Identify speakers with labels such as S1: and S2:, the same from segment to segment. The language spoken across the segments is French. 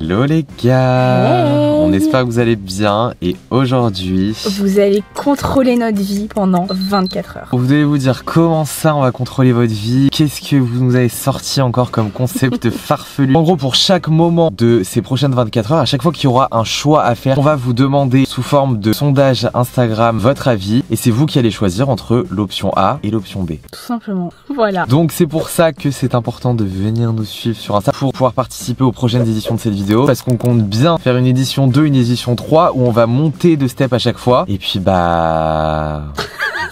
S1: Hello les gars,
S2: hey.
S1: On espère que vous allez bien et aujourd'hui
S2: vous allez contrôler notre vie pendant 24 heures.
S1: Vous devez vous dire comment ça on va contrôler votre vie, qu'est-ce que vous nous avez sorti encore comme concept farfelu. En gros pour chaque moment de ces prochaines 24 heures, à chaque fois qu'il y aura un choix à faire, on va vous demander sous forme de sondage Instagram votre avis et c'est vous qui allez choisir entre l'option A et l'option B.
S2: Tout simplement, voilà.
S1: Donc c'est pour ça que c'est important de venir nous suivre sur Insta pour pouvoir participer aux prochaines éditions de cette vidéo parce qu'on compte bien faire une édition 2, une édition 3 où on va monter de step à chaque fois et puis bah...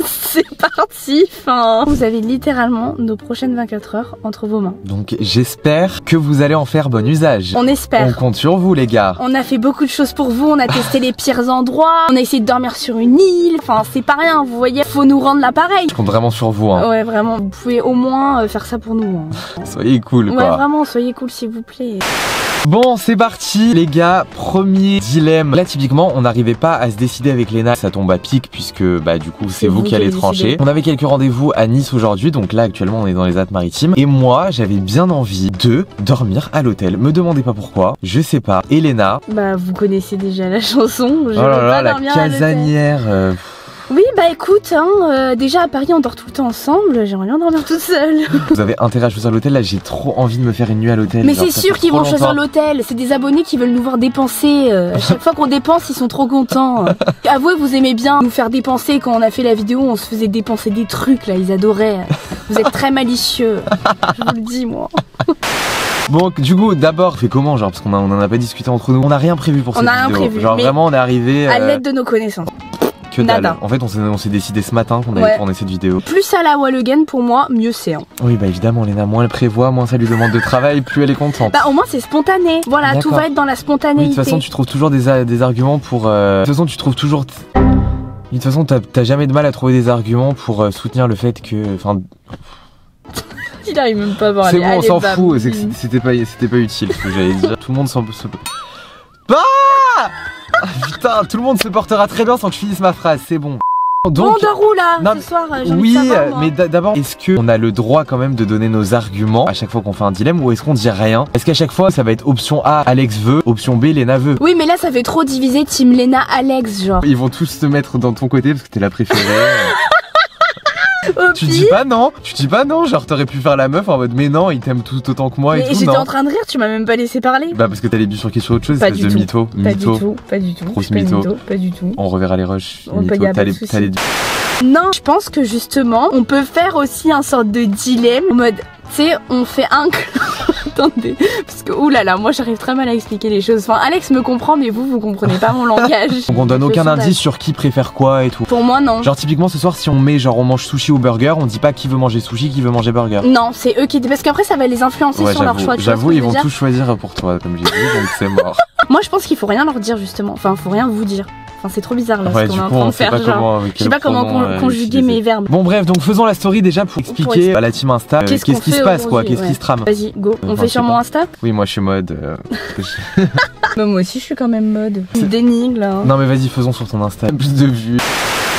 S2: C'est parti, fin. Vous avez littéralement nos prochaines 24 heures entre vos mains.
S1: Donc j'espère que vous allez en faire bon usage.
S2: On espère.
S1: On compte sur vous les gars.
S2: On a fait beaucoup de choses pour vous, on a testé les pires endroits, on a essayé de dormir sur une île, enfin c'est pas rien, vous voyez, faut nous rendre l'appareil.
S1: Je compte vraiment sur vous hein.
S2: Ouais vraiment, vous pouvez au moins faire ça pour nous hein.
S1: Soyez cool quoi.
S2: Ouais vraiment, soyez cool s'il vous plaît.
S1: Bon c'est parti les gars, premier dilemme. Là typiquement on n'arrivait pas à se décider avec Léna, ça tombe à pic puisque bah du coup c'est vous qui allez trancher. On avait quelques rendez-vous à Nice aujourd'hui, donc là actuellement on est dans les Alpes-Maritimes. Et moi j'avais bien envie de dormir à l'hôtel, me demandez pas pourquoi, je sais pas. Et Léna,
S2: bah vous connaissez déjà la chanson, je
S1: oh là là, la
S2: dormir
S1: casanière
S2: Oui bah écoute, hein, déjà à Paris on dort tout le temps ensemble, j'aimerais bien dormir toute seule.
S1: Vous avez intérêt à choisir l'hôtel, là j'ai trop envie de me faire une nuit à l'hôtel.
S2: Mais c'est sûr qu'ils vont choisir l'hôtel, c'est des abonnés qui veulent nous voir dépenser, à chaque fois qu'on dépense ils sont trop contents. Avouez vous aimez bien nous faire dépenser, quand on a fait la vidéo on se faisait dépenser des trucs là, ils adoraient. Vous êtes très malicieux, je vous le dis moi.
S1: Bon du coup d'abord fait comment genre parce qu'on en a pas discuté entre nous, on a rien prévu pour cette vidéo.
S2: On a rien prévu,
S1: genre vraiment on est arrivé
S2: à l'aide de nos connaissances.
S1: Que dalle.
S2: Nada.
S1: En fait on s'est décidé ce matin qu'on allait tourner cette vidéo.
S2: Plus ça la Wallogan pour moi, mieux c'est hein.
S1: Oui bah évidemment Léna, moins elle prévoit, moins ça lui demande de travail, plus elle est contente.
S2: Bah au moins c'est spontané, voilà tout va être dans la spontanéité.
S1: Oui de toute façon tu trouves toujours des arguments pour... De toute façon tu trouves toujours... De toute façon t'as jamais de mal à trouver des arguments pour soutenir le fait que... Enfin...
S2: Il arrive même pas à voir.
S1: C'est bon on s'en fout, c'était pas utile ce que j'allais dire. Tout le monde s'en... Bah putain, tout le monde se portera très bien sans que je finisse ma phrase, c'est bon.
S2: Donc, on dort où là ce soir
S1: oui, mais d'abord, est-ce qu'on a le droit quand même de donner nos arguments à chaque fois qu'on fait un dilemme ou est-ce qu'on dit rien? Est-ce qu'à chaque fois ça va être option A, Alex veut, option B, Léna veut?
S2: Oui, mais là ça fait trop diviser team Léna, Alex, genre.
S1: Ils vont tous se mettre dans ton côté parce que t'es la préférée. Tu dis pas non, genre t'aurais pu faire la meuf en mode mais non, il t'aime tout autant que moi
S2: mais
S1: et tout.
S2: J'étais en train de rire, tu m'as même pas laissé parler.
S1: Bah parce que t'allais bifurquer sur autre chose,
S2: pas
S1: espèce
S2: du
S1: de
S2: tout.
S1: mytho.
S2: Pas du tout, pas du tout.
S1: Grosse mytho.
S2: Pas du tout.
S1: On reverra les rushs.
S2: On
S1: mytho, t'allais...
S2: Non, je pense que justement, on peut faire aussi un sorte de dilemme en mode, tu sais, on fait un... Attendez, parce que oulala, moi j'arrive très mal à expliquer les choses. Enfin, Alex me comprend, mais vous comprenez pas mon langage.
S1: Donc on donne aucun indice sur qui préfère quoi et tout.
S2: Pour moi, non.
S1: Genre typiquement ce soir, si on met genre on mange sushi ou burger, on dit pas qui veut manger sushi, qui veut manger burger.
S2: Non, c'est eux qui... Parce qu'après ça va les influencer sur leur choix.
S1: J'avoue, ils vont tout choisir pour toi, comme j'ai dit, donc c'est mort.
S2: Moi je pense qu'il faut rien leur dire justement. Enfin, faut rien vous dire. Enfin, c'est trop bizarre là ce qu'on est en train de faire. Genre, je sais pas comment conjuguer mes verbes.
S1: Bon bref, donc faisons la story déjà pour expliquer à la team Insta qu'est-ce qui se passe quoi, qu'est-ce qui se trame.
S2: Vas-y, go. On fait sur mon Insta?
S1: Oui, moi je suis mode.
S2: Bah, moi aussi je suis quand même mode. D'énigme là.
S1: Non mais vas-y, faisons sur ton Insta. Plus de vues.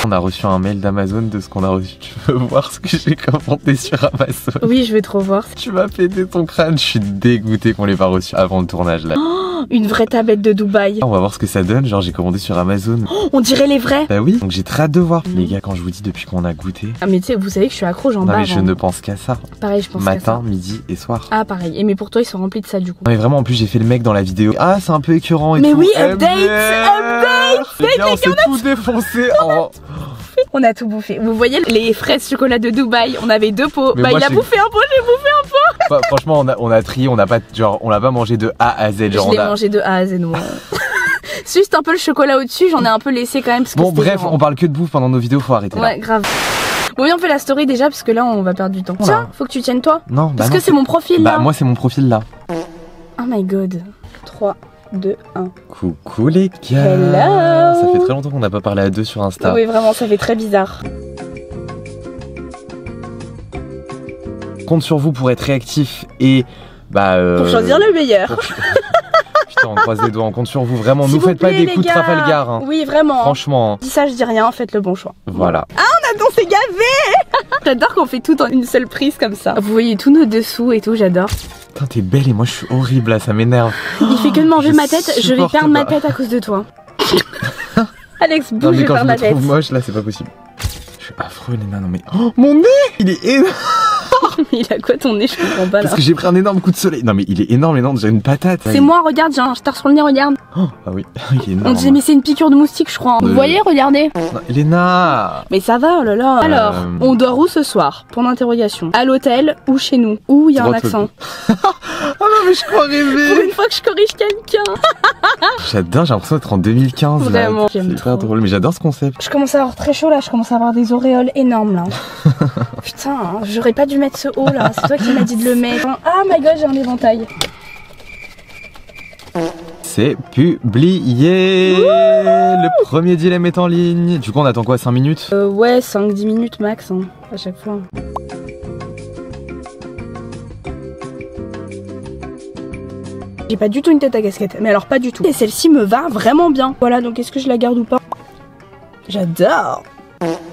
S1: On a reçu un mail d'Amazon de ce qu'on a reçu. Tu veux voir ce que j'ai commandé sur Amazon?
S2: Oui, je vais trop voir.
S1: Tu m'as pété ton crâne, je suis dégoûté qu'on l'ait pas reçu avant le tournage là.
S2: Oh, une vraie tablette de Dubaï.
S1: On va voir ce que ça donne, genre j'ai commandé sur Amazon.
S2: Oh, on dirait les vrais.
S1: Bah oui, donc j'ai très hâte de voir. Les gars, quand je vous dis depuis qu'on a goûté.
S2: Ah mais tu sais, vous savez que je suis accro, j'en bave.
S1: Non mais je ne pense qu'à ça.
S2: Pareil, je pense qu'à ça.
S1: Matin, midi et soir.
S2: Ah pareil, et mais pour toi ils sont remplis de ça du coup.
S1: Non mais vraiment, en plus j'ai fait le mec dans la vidéo. Ah c'est un peu écœurant et
S2: mais
S1: tout.
S2: Mais oui, update.
S1: Les gars, on s'est tout défoncé. Oh.
S2: On a tout bouffé. Vous voyez les fraises chocolat de Dubaï, on avait 2 pots.
S1: Mais
S2: bah il a bouffé un pot, j'ai bouffé un pot.
S1: Bah, franchement on a trié, on l'a pas mangé de A à Z. Genre,
S2: je l'ai mangé de A à Z moi. Juste un peu le chocolat au-dessus, j'en ai un peu laissé quand même. Parce que
S1: bon bref, on parle que de bouffe pendant nos vidéos, faut arrêter là.
S2: Ouais grave. Bon viens on fait la story déjà parce que là on va perdre du temps.
S1: Voilà.
S2: Tiens, faut que tu tiennes toi.
S1: Non,
S2: parce que c'est mon profil là.
S1: Bah moi c'est mon profil là.
S2: Oh my god. 3, 2, 1.
S1: Coucou les gars.
S2: Hello.
S1: Ça fait très longtemps qu'on n'a pas parlé à deux sur Insta.
S2: Oui vraiment ça fait très bizarre.
S1: Compte sur vous pour être réactif et bah
S2: pour choisir le meilleur.
S1: Putain, on croise les doigts, on compte sur vous vraiment. Nous faites pas des coups de Trafalgar hein.
S2: Oui vraiment.
S1: Franchement.
S2: Dis ça, je dis rien, faites le bon choix.
S1: Voilà.
S2: Ah on Nathan s'est gavé. J'adore qu'on fait tout en une seule prise comme ça. Vous voyez tous nos dessous et tout, j'adore.
S1: Putain, t'es belle et moi je suis horrible là, ça m'énerve.
S2: Il fait que de manger ma tête, je vais perdre ma tête à cause de toi. Alex, bouge, je vais perdre ma tête.
S1: Quand je me trouve moche là, c'est pas possible. Je suis affreux, Léna, non mais... Oh, mon nez, il est énorme.
S2: Mais il a quoi ton nez, je comprends pas là.
S1: Parce que j'ai pris un énorme coup de soleil. Non mais il est énorme, Léna, on dirait une patate.
S2: C'est moi, regarde, j'ai un star sur le nez, regarde.
S1: Oh, ah oui, il est énorme.
S2: On dirait, mais c'est une piqûre de moustique, je crois. Vous voyez, regardez.
S1: Non, Léna.
S2: Mais ça va, oh là là. Alors, on dort où ce soir? Point d'interrogation. À l'hôtel ou chez nous? Où il y a un accent.
S1: Oh non mais je crois rêver.
S2: Pour une fois que je corrige quelqu'un.
S1: J'adore, j'ai l'impression d'être en 2015.
S2: Vraiment,
S1: c'est hyper drôle, mais j'adore ce concept.
S2: Je commence à avoir très chaud là, je commence à avoir des auréoles énormes là. Putain, hein, j'aurais pas dû mettre ce haut là, c'est toi qui m'as dit de le mettre. Ah my god, j'ai un éventail.
S1: C'est publié. Le premier dilemme est en ligne. Du coup on attend quoi, 5 minutes?
S2: Ouais, 5-10 minutes max hein, à chaque fois. J'ai pas du tout une tête à casquette, mais alors pas du tout. Et celle-ci me va vraiment bien. Voilà, donc est-ce que je la garde ou pas? J'adore.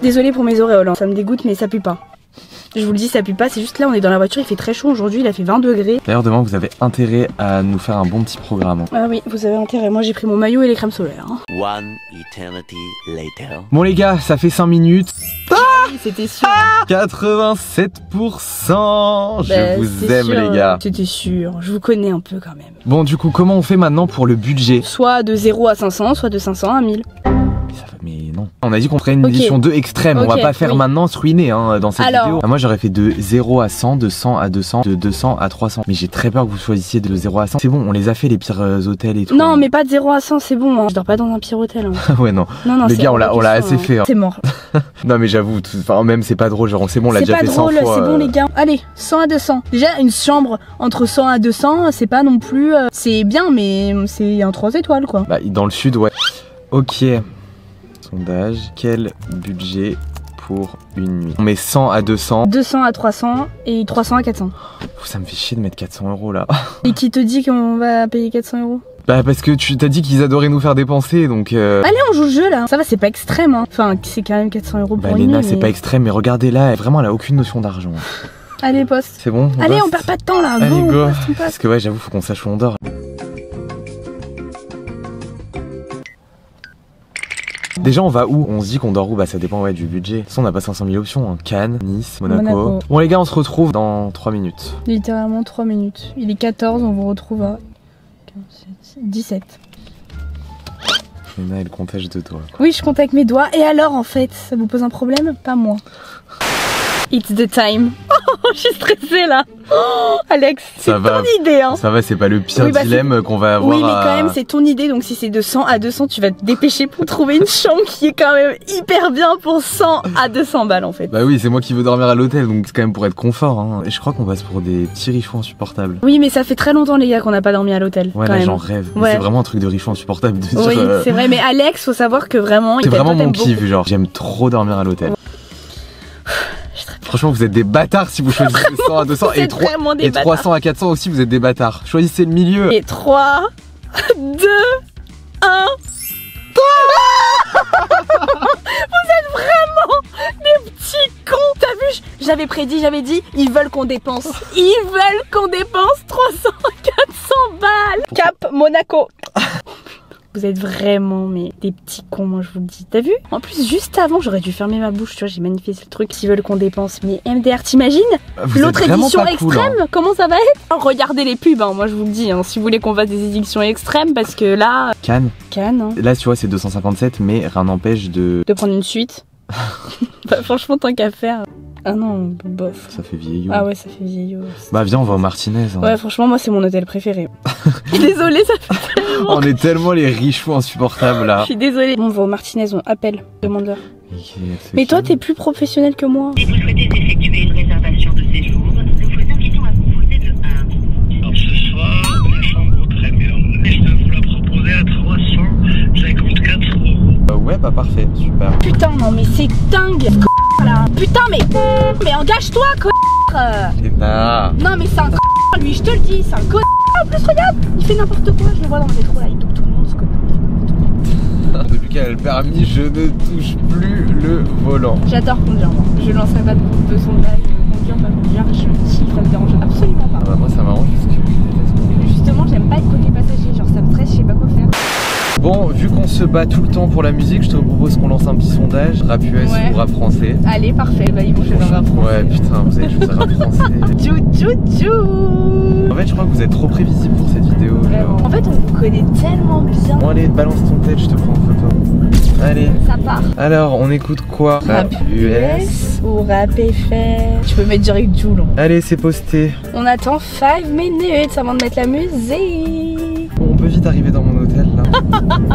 S2: Désolée pour mes auréoles, hein. Ça me dégoûte mais ça pue pas. Je vous le dis, ça pue pas, c'est juste là, on est dans la voiture, il fait très chaud aujourd'hui, il a fait 20 degrés.
S1: D'ailleurs demain vous avez intérêt à nous faire un bon petit programme. Hein.
S2: Ah oui, vous avez intérêt, moi j'ai pris mon maillot et les crèmes solaires. Hein.
S3: One eternity later.
S1: Bon les gars, ça fait 5 minutes.
S2: Oui, c'était sûr.
S1: 87%. Je vous aime
S2: sûr,
S1: les gars.
S2: C'était sûr, je vous connais un peu quand même.
S1: Bon du coup, comment on fait maintenant pour le budget?
S2: Soit de 0 à 500, soit de 500 à 1000.
S1: Mais non. On a dit qu'on ferait une édition 2 extrême. On va pas faire maintenant se ruiner hein, dans cette vidéo. Moi j'aurais fait de 0 à 100, de 100 à 200, de 200 à 300. Mais j'ai très peur que vous choisissiez de 0 à 100. C'est bon, on les a fait les pires hôtels et tout.
S2: Non, mais pas de 0 à 100, c'est bon. Hein. Je dors pas dans un pire hôtel. Hein.
S1: Ouais, non.
S2: Non,
S1: les gars, on l'a assez fait. Hein.
S2: C'est mort.
S1: Non, mais j'avoue, même c'est pas drôle. Genre, c'est bon, on l'a déjà fait 100 fois.
S2: C'est bon, les gars. Allez, 100 à 200. Déjà, une chambre entre 100 à 200, c'est pas non plus. C'est bien, mais c'est un 3 étoiles quoi.
S1: Bah, dans le sud, ouais. Ok. Sondage. Quel budget pour une nuit? On met 100 à 200.
S2: 200 à 300 et 300 à 400.
S1: Ça me fait chier de mettre 400 € là.
S2: Et qui te dit qu'on va payer 400 €?
S1: Bah parce que tu t'as dit qu'ils adoraient nous faire dépenser donc
S2: Allez on joue le jeu là. Ça va, c'est pas extrême hein. Enfin c'est quand même 400 € pour
S1: bah,
S2: une
S1: Léna
S2: nuit,
S1: c'est pas extrême mais regardez là, vraiment elle a aucune notion d'argent.
S2: Allez poste.
S1: C'est bon?
S2: Allez on perd pas de temps là.
S1: Allez go.
S2: On
S1: parce que ouais j'avoue faut qu'on sache où on dort. Déjà on va où? On se dit qu'on dort où? Bah ça dépend ouais du budget. De toute façon on a pas 500 000 options hein. Cannes, Nice, Monaco. Bon les gars on se retrouve dans 3 minutes.
S2: Littéralement 3 minutes. Il est 14, on vous retrouve à 17.
S1: Léna elle comptage de doigts.
S2: Oui je compte avec mes doigts. Et alors en fait, ça vous pose un problème? Pas moi. It's the time. Oh, je suis stressée là. Oh, Alex, c'est ton idée hein.
S1: Ça va, c'est pas le pire dilemme qu'on va avoir.
S2: Oui mais quand même c'est ton idée, donc si c'est de 100 à 200 tu vas te dépêcher pour trouver une chambre qui est quand même hyper bien pour 100 à 200 balles en fait.
S1: Bah oui c'est moi qui veux dormir à l'hôtel donc c'est quand même pour être confort hein. Et je crois qu'on passe pour des petits richons insupportables.
S2: Oui mais ça fait très longtemps les gars qu'on n'a pas dormi à l'hôtel.
S1: Ouais là j'en rêve. Ouais. C'est vraiment un truc de richon insupportable de dire.
S2: Oui c'est vrai mais Alex faut savoir que vraiment
S1: c'est vraiment mon kiff genre j'aime trop dormir à l'hôtel. Franchement vous êtes des bâtards si vous choisissez 100 à 200 et 300 à 400 aussi vous êtes des bâtards. Choisissez le milieu.
S2: Et 3, 2, 1. Vous êtes vraiment des petits cons. T'as vu, j'avais prédit, j'avais dit, ils veulent qu'on dépense. Ils veulent qu'on dépense 300 à 400 balles. Cap Monaco. Vous êtes vraiment mais des petits cons, moi je vous le dis. T'as vu? En plus juste avant j'aurais dû fermer ma bouche, tu vois, j'ai magnifié ce truc. S'ils veulent qu'on dépense, mais MDR t'imagines? L'autre édition extrême, hein. Comment ça va être? Regardez les pubs, hein, moi je vous le dis, hein, si vous voulez qu'on fasse des éditions extrêmes, parce que là... Cannes hein.
S1: Là tu vois c'est 257 mais rien n'empêche de
S2: prendre une suite. Bah franchement tant qu'à faire... Ah non, bof.
S1: Ça fait vieillot.
S2: Ah ouais, ça fait vieillot.
S1: Bah viens, on va au Martinez. Hein.
S2: Ouais, franchement, moi c'est mon hôtel préféré. Désolée, ça fait tellement...
S1: On est tellement les richoux insupportables là.
S2: Je suis désolée. On va au Martinez, on appelle, demande-leur. Mais toi, t'es plus professionnel que moi.
S4: Si vous souhaitez effectuer une réservation de séjour, nous vous invitons à composer le 1.
S5: Alors ce soir, une chambre très bien. Je peux vous la proposer à 354 €.
S1: Ouais, bah parfait, super.
S2: Putain, non mais c'est dingue. Là. Putain mais engage-toi connard. Non mais c'est un lui je te le dis, c'est un connard. En plus regarde, il fait n'importe quoi, je le vois dans le métro là, il doute tout le monde ce connard.
S1: Depuis qu'elle a le permis, je ne touche plus le volant.
S2: J'adore conduire moi. Je lancerai pas de sondage, conduire, pas conduire, je kiffe, ça me dérange absolument pas.
S1: Ah bah moi ça m'arrange parce que
S2: Justement, j'aime pas être côté passager, genre ça me stresse, je sais pas quoi faire.
S1: bon, vu qu'on se bat tout le temps pour la musique, je te propose qu'on lance un petit sondage. Rap US ou rap français.
S2: Allez, parfait, bah ils vont choisir rap français.
S1: Ouais, putain, vous avez choisi rap français.
S2: Tchou tchou tchou.
S1: En fait, je crois que vous êtes trop prévisible pour cette vidéo.
S2: Vraiment. En fait, on vous connaît tellement bien.
S1: Bon, allez, balance ton tête, je te prends en photo. Allez.
S2: Ça part.
S1: Alors, on écoute quoi?
S2: Rap US ou rap FR. Tu peux mettre direct Joule.
S1: Allez, c'est posté.
S2: On attend 5 minutes avant de mettre la musique.
S1: Bon, on peut vite arriver dans mon hôtel là.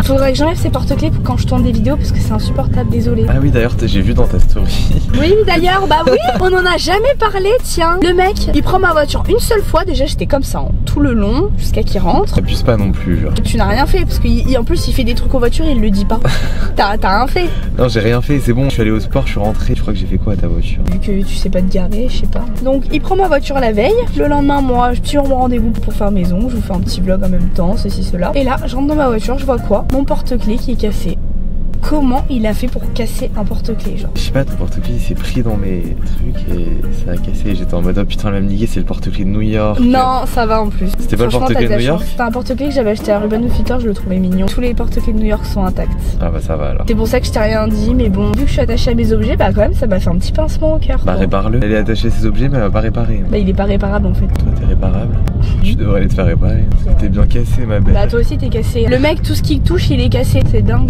S2: Faudrait que j'enlève ces porte-clés quand je tourne des vidéos parce que c'est insupportable, désolé.
S1: Ah oui, d'ailleurs, j'ai vu dans ta story.
S2: Oui, d'ailleurs, bah oui, on en a jamais parlé, tiens. Le mec, il prend ma voiture une seule fois, déjà j'étais comme ça, hein, tout le long, jusqu'à qu'il rentre.
S1: T'abuses pas non plus, genre.
S2: Tu n'as rien fait, parce qu'en plus il fait des trucs aux voitures et il le dit pas. T'as rien fait.
S1: Non, j'ai rien fait, c'est bon, je suis allé au sport, je suis rentré. Je crois que j'ai fait quoi à ta voiture?
S2: Vu que tu sais pas te garer, je sais pas. Donc il prend ma voiture la veille, le lendemain moi je tire mon rendez-vous pour faire maison, je vous fais un petit vlog en même temps, ceci, cela. Et là, je rentre dans ma voiture, je vois quoi? Mon porte-clés qui est cassé. Comment il a fait pour casser un porte-clés, genre?
S1: Je sais pas, ton porte-clés il s'est pris dans mes trucs et ça a cassé. J'étais en mode oh putain, elle va me niquer, c'est le porte-clés de New York.
S2: Non, ça va en plus.
S1: C'était pas le porte-clés de New York?
S2: C'était un porte-clés que j'avais acheté à Urban Outfitters, je le trouvais mignon. Tous les porte-clés de New York sont intacts.
S1: Ah bah ça va alors.
S2: C'est pour ça que je t'ai rien dit, mais bon, vu que je suis attachée à mes objets, bah quand même ça m'a fait un petit pincement au cœur.
S1: Bah répare-le. Elle est attachée à ses objets mais elle va pas réparer.
S2: Bah il est pas réparable en fait.
S1: Toi t'es réparable? Tu devrais aller te faire réparer. T'es bien cassé ma belle.
S2: Bah toi aussi t'es cassé. Le mec, tout ce qu'il touche, il est cassé, c'est dingue.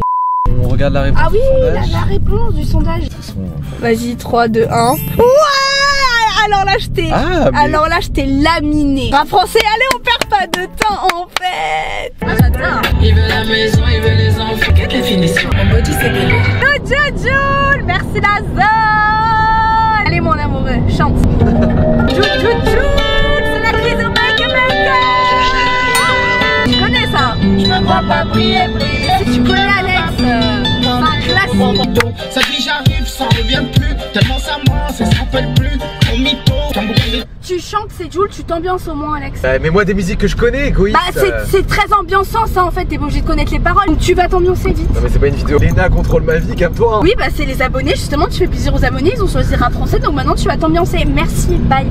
S1: On regarde la réponse.
S2: Ah oui,
S1: du sondage.
S2: la réponse du sondage.
S1: De toute façon,
S2: Vas-y, 3, 2, 1. Ouais. Alors là, je t'ai...
S1: Ah, mais...
S2: Alors là, je t'ai laminé. Rap français, allez, on perd pas de temps en fait. Ah, j'adore.
S6: Il veut la maison, il veut les enfants. Quelle définition? Mon body c'est délire.
S2: Joule, merci la zone. Allez mon amoureux, chante. Joule, c'est la crise au mec. Tu connais ça? Je me crois pas briller. Si tu connais Alex, c'est un classique.
S6: Ça dit j'arrive, ça revient plus. Tellement ça ment, ça se rappelle plus. Au mytho,
S2: Tu chantes, c'est Joule, tu t'ambiances au moins Alex.
S1: Bah, mets-moi des musiques que je connais, égoïste.
S2: Bah c'est très ambiançant ça en fait, t'es pas obligé de connaître les paroles. Donc tu vas t'ambiancer vite.
S1: Non mais c'est pas une vidéo. Léna contrôle ma vie, calme-toi hein.
S2: Oui bah c'est les abonnés, justement tu fais plaisir aux abonnés, ils ont choisi rap français, donc maintenant tu vas t'ambiancer. Merci, bye.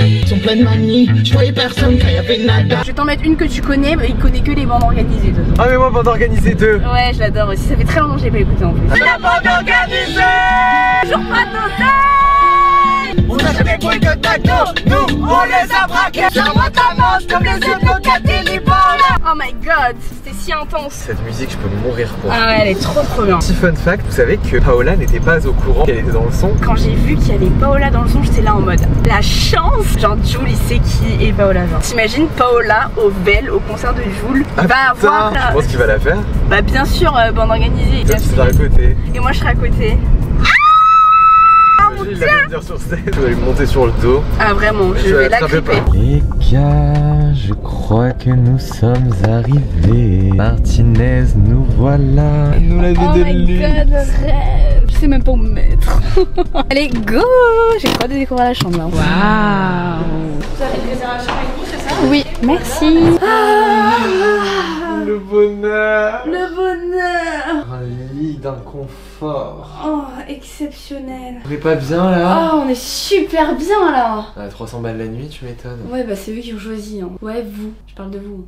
S6: Ils sont pleins de manie. Je voyais personne quand il y avait nada.
S2: Je vais t'en mettre une que tu connais, mais il connaît que les bandes organisées de toute façon.
S1: Ah mais moi bande organisée 2.
S2: Ouais je l'adore aussi, ça fait très longtemps que je l'ai pas écouté en plus.
S1: La bande organisée.
S2: Toujours pas d'oseille.
S6: On a des couilles de taco. Nous, on les a braqués. J'invente la manche comme les yeux de Cathy.
S2: Oh my god, c'était si intense.
S1: Cette musique, je peux mourir pour.
S2: Ah ouais, elle est trop bien.
S1: Petit fun fact, vous savez que Paola n'était pas au courant qu'elle était dans le son.
S2: Quand j'ai vu qu'il y avait Paola dans le son, j'étais là en mode la chance. Genre Joule il sait qui est Paola, genre. T'imagines Paola au Bell, au concert de Joule,
S1: Ah
S2: va
S1: putain,
S2: avoir
S1: je pense qu'il va la faire.
S2: Bah bien sûr, bande organisée.
S1: Toi, tu seras à côté.
S2: Et moi je serai à côté.
S1: Il va venir sur scène. Je vais lui monter sur le dos.
S2: Ah vraiment, je vais la gripper.
S1: Les gars, je crois que nous sommes arrivés. Martinez, nous voilà. Nous la vie
S2: Oh
S1: de
S2: my
S1: luxe.
S2: god, rêve. Je sais même pas où me mettre. Allez, go. J'ai trop de découvrir la chambre là. Waouh. Vous avez une réservation avec vous, c'est ça? Oui, merci.
S1: Le bonheur.
S2: Le bonheur.
S1: Un lit d'un confort.
S2: Oh, exceptionnel.
S1: On est pas bien là?
S2: Oh, on est super bien là.
S1: À 300 balles la nuit, tu m'étonnes.
S2: Ouais, bah c'est eux qui ont choisi. Hein. Ouais, vous. Je parle de vous.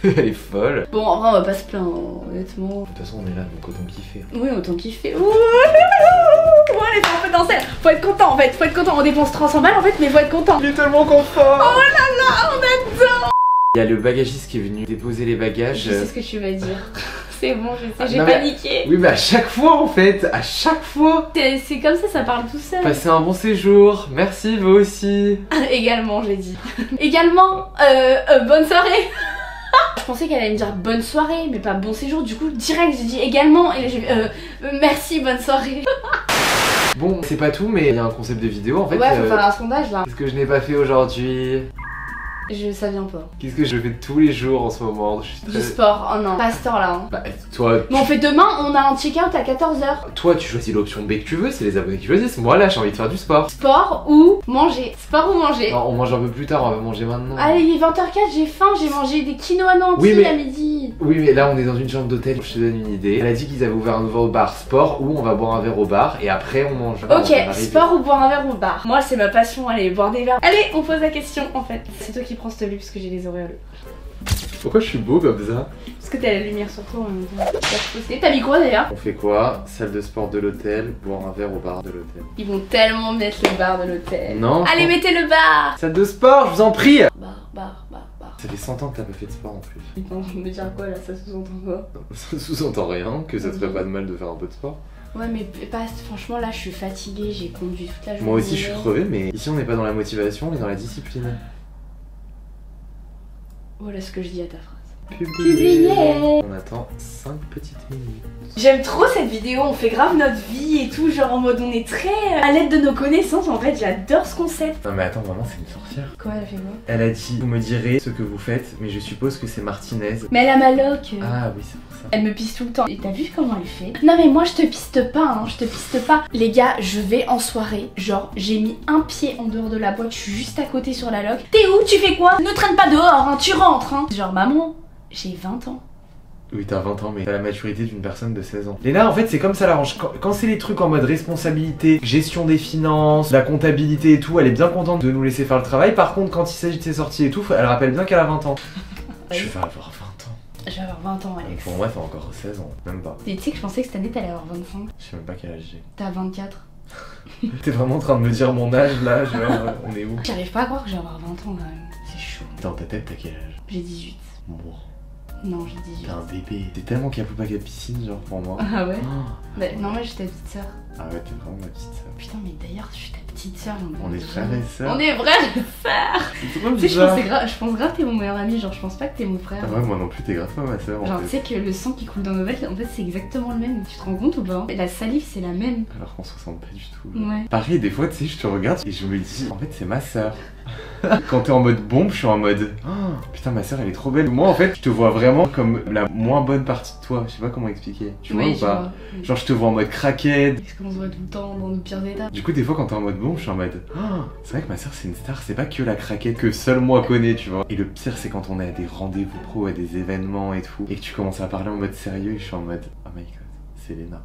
S1: Elle est folle.
S2: Bon, en vrai, on va pas se plaindre, honnêtement.
S1: De toute façon, on est là, donc autant kiffer.
S2: Oui, autant kiffer. Ouh, allez, on peut danser. Faut être content en fait. Faut être content. On dépense 300 balles en fait, mais faut être content.
S1: Il est tellement confort.
S2: Oh là là, on adore.
S1: Il y a le bagagiste qui est venu déposer les bagages.
S2: Je sais ce que tu vas dire. C'est bon, je sais,
S1: Ah,
S2: j'ai
S1: non, mais-
S2: paniqué.
S1: Oui, mais à chaque fois en fait, à chaque fois.
S2: C'est comme ça parle tout seul.
S1: Passez un bon séjour. Merci, vous aussi.
S2: Également, j'ai dit. Également, bonne soirée. Je pensais qu'elle allait me dire bonne soirée, mais pas bon séjour. Du coup, direct, j'ai dit également. Et là, j'ai merci, bonne soirée.
S1: Bon, c'est pas tout, mais il y a un concept de vidéo en fait.
S2: Ouais, faut faire un sondage là.
S1: Qu'est-ce que je n'ai pas fait aujourd'hui?
S2: Ça vient pas.
S1: Qu'est-ce que je fais tous les jours en ce moment? Je suis très...
S2: Du sport, oh non, pas à cette heure là. Hein.
S1: Bah toi...
S2: Mais on fait demain, on a un check-out à 14h.
S1: Toi tu choisis l'option B que tu veux, c'est les abonnés qui choisissent. Moi là j'ai envie de faire du sport.
S2: Sport ou manger. Sport ou manger.
S1: Non, on mange un peu plus tard, on va manger maintenant.
S2: Allez, il est 20h04, j'ai faim, j'ai mangé des quinoa nantis à midi.
S1: Oui mais là on est dans une chambre d'hôtel, je te donne une idée. Elle a dit qu'ils avaient ouvert un nouveau bar sport où on va boire un verre au bar et après on mange.
S2: Ok, sport ou boire un verre au bar. Moi c'est ma passion, allez, boire des verres. Allez, on pose la question en fait. C'est toi qui prends cette vue parce que j'ai les auréoles.
S1: Pourquoi je suis beau comme ça?
S2: Parce que t'as la lumière sur toi en même temps. T'as mis quoi d'ailleurs?
S1: On fait quoi? Salle de sport de l'hôtel, boire un verre au bar de l'hôtel.
S2: Ils vont tellement mettre le bar de l'hôtel.
S1: Non.
S2: Allez, mettez le bar.
S1: Salle de sport, je vous en prie.
S2: Bar.
S1: Ça fait 100 ans que t'as pas fait de sport en plus.
S2: Ils vont me dire quoi là, ça sous-entend quoi?
S1: Ça sous-entend rien, que ça te ferait pas de mal de faire un peu de sport.
S2: Ouais mais pas, franchement là je suis fatiguée, j'ai conduit toute la journée.
S1: Moi aussi je suis crevé, mais ici on n'est pas dans la motivation, on est dans la discipline.
S2: Voilà ce que je dis à ta phrase.
S1: Publié. On attend 5 petites minutes.
S2: J'aime trop cette vidéo, on fait grave notre vie et tout, genre en mode on est très à l'aide de nos connaissances, en fait j'adore ce concept.
S1: Non mais attends, vraiment c'est une sorcière.
S2: Quoi, elle a fait quoi?
S1: Elle a dit, vous me direz ce que vous faites, mais je suppose que c'est Martinez.
S2: Mais elle a ma loc.
S1: Ah oui c'est pour ça.
S2: Elle me pisse tout le temps. Et t'as vu comment elle fait? Non mais moi je te piste pas, hein, je te piste pas. Les gars, je vais en soirée, genre j'ai mis un pied en dehors de la boîte, je suis juste à côté sur la loc. T'es où? Tu fais quoi? Ne traîne pas dehors, hein, tu rentres, hein. Genre maman, j'ai 20 ans.
S1: Oui t'as 20 ans mais t'as la maturité d'une personne de 16 ans. Léna en fait c'est comme ça l'arrange. Quand c'est les trucs en mode responsabilité, gestion des finances, la comptabilité et tout, elle est bien contente de nous laisser faire le travail. Par contre quand il s'agit de ses sorties et tout, elle rappelle bien qu'elle a 20 ans. Je vais avoir 20 ans.
S2: Je vais avoir 20 ans Alex.
S1: Pour moi t'as encore 16 ans, même pas.
S2: Et tu sais que je pensais que cette année t'allais avoir 25.
S1: Je sais même pas quel âge j'ai.
S2: T'as 24.
S1: T'es vraiment en train de me dire mon âge là, genre on est où?
S2: J'arrive pas à croire que je vais avoir 20 ans quand même. C'est chaud.
S1: Dans ta tête t'as quel âge?
S2: J'ai 18.
S1: Bon.
S2: Non, j'ai 18.
S1: T'es un bébé. T'es tellement capoupa qu'à piscine, genre pour moi.
S2: Ah ouais?
S1: Oh.
S2: Bah, non, moi j'étais ta petite sœur.
S1: Ah ouais, t'es vraiment ma petite sœur.
S2: Putain, mais d'ailleurs, je suis ta petite sœur.
S1: On est frères et sœurs.
S2: On est frères et sœurs.
S1: C'est trop
S2: Tu sais,
S1: bizarre.
S2: je pense grave que t'es mon meilleur ami. Genre, je pense pas que t'es mon frère.
S1: Ah ouais, moi non plus, t'es grave pas ma sœur.
S2: Genre, tu sais que le sang qui coule dans nos veines, en fait, c'est exactement le même. Tu te rends compte ou pas? La salive, c'est la même.
S1: Alors qu'on se ressemble pas du tout.
S2: Ouais.
S1: Pareil, des fois, tu sais, je te regarde et je me dis, en fait, c'est ma sœur. Quand t'es en mode bombe, je suis en mode oh, putain, ma sœur elle est trop belle. Moi en fait, je te vois vraiment comme la moins bonne partie de toi. Je sais pas comment expliquer. Tu vois ou pas? Genre, je te vois en mode crackhead.
S2: Parce qu'on se voit tout le temps dans nos pires états.
S1: Du coup, des fois, quand t'es en mode bombe, je suis en mode oh, c'est vrai que ma sœur c'est une star. C'est pas que la craquette que seul moi connais, tu vois. Et le pire, c'est quand on est à des rendez-vous pro, à des événements et tout, et que tu commences à parler en mode sérieux, et je suis en mode oh my god. C'est Léna.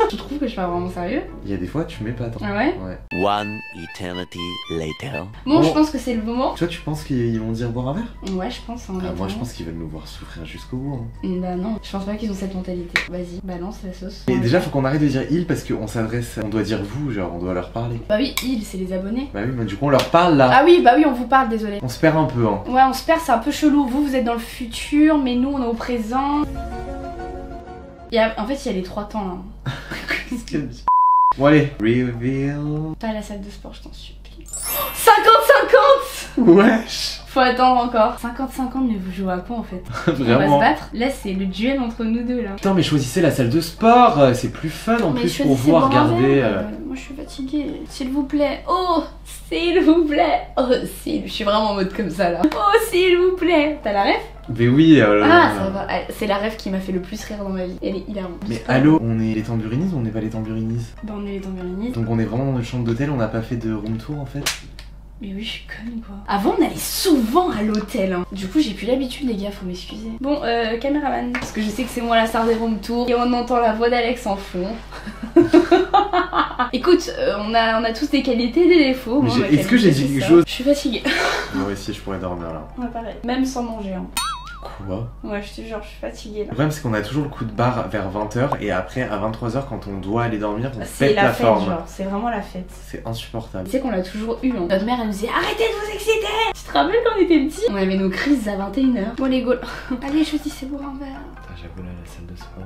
S2: Tu trouves que je parle vraiment sérieux?
S1: Il y a des fois, tu m'épates.
S2: Ah ouais?
S1: Ouais.
S3: One eternity later.
S2: Bon, je pense que c'est le moment.
S1: Toi, tu penses qu'ils vont dire boire un verre?
S2: Ouais, je pense. Hein,
S1: moi, je pense qu'ils veulent nous voir souffrir jusqu'au bout. Hein.
S2: Bah non, je pense pas qu'ils ont cette mentalité. Vas-y, balance la sauce.
S1: Et déjà, faut qu'on arrête de dire il parce qu'on s'adresse, on doit dire vous, genre on doit leur parler.
S2: Bah oui, ils, c'est les abonnés.
S1: Bah oui, mais du coup, on leur parle là.
S2: Ah oui, bah oui, on vous parle, désolé.
S1: On se perd un peu, hein.
S2: Ouais, on se perd, c'est un peu chelou. Vous êtes dans le futur, mais nous, on est au présent. En fait, il y a les 3 temps là.
S1: Qu'est-ce qu'elle dit? Bon, allez, reveal.
S2: Pas à la salle de sport, je t'en supplie. 50-50!
S1: Wesh!
S2: Faut attendre encore. 50-50, mais vous jouez à quoi en fait?
S1: Vraiment?
S2: On va se battre. Là, c'est le duel entre nous deux là.
S1: Putain, mais choisissez la salle de sport, c'est plus fun en
S2: Mais
S1: plus pour
S2: choisissez
S1: vous à
S2: boire un
S1: regarder.
S2: verre. Moi, je suis fatiguée. S'il vous plaît. Oh, s'il vous plaît. Oh, s'il. Je suis vraiment en mode comme ça là. Oh, s'il vous plaît. T'as la ref?
S1: Mais oui,
S2: Ah, ça va. C'est la ref qui m'a fait le plus rire dans ma vie. Elle est hilarante.
S1: Mais allô, on est les tamburinistes ou on n'est pas les tamburinistes?
S2: Bah, on est les tamburinistes.
S1: Donc on est vraiment dans notre chambre d'hôtel, on n'a pas fait de room tour en fait?
S2: Mais oui, je suis conne quoi. Avant, on allait souvent à l'hôtel. Hein. Du coup, j'ai plus l'habitude, les gars, faut m'excuser. Bon, caméraman. Parce que je sais que c'est moi la star des room tours. Et on entend la voix d'Alex en fond. Écoute, on a tous des qualités et des défauts.
S1: Est-ce que j'ai dit quelque chose?
S2: Je suis fatiguée.
S1: Moi aussi, je pourrais dormir là.
S2: Ouais, pareil. Même sans manger. Hein.
S1: Quoi?
S2: Ouais, je te jure, je suis fatiguée là.
S1: Le problème, c'est qu'on a toujours le coup de barre vers 20h et après, à 23h, quand on doit aller dormir, on
S2: c'est
S1: pète la
S2: fête,
S1: forme.
S2: genre, c'est vraiment la fête.
S1: C'est insupportable.
S2: Tu sais qu'on l'a toujours eu. Hein. Notre mère, elle nous disait arrêtez de vous exciter. Tu te rappelles quand on était petits? On avait nos crises à 21h. Bon, les gaules. Allez, choisissez pour un verre.
S1: J'avoue, là, la salle de sport.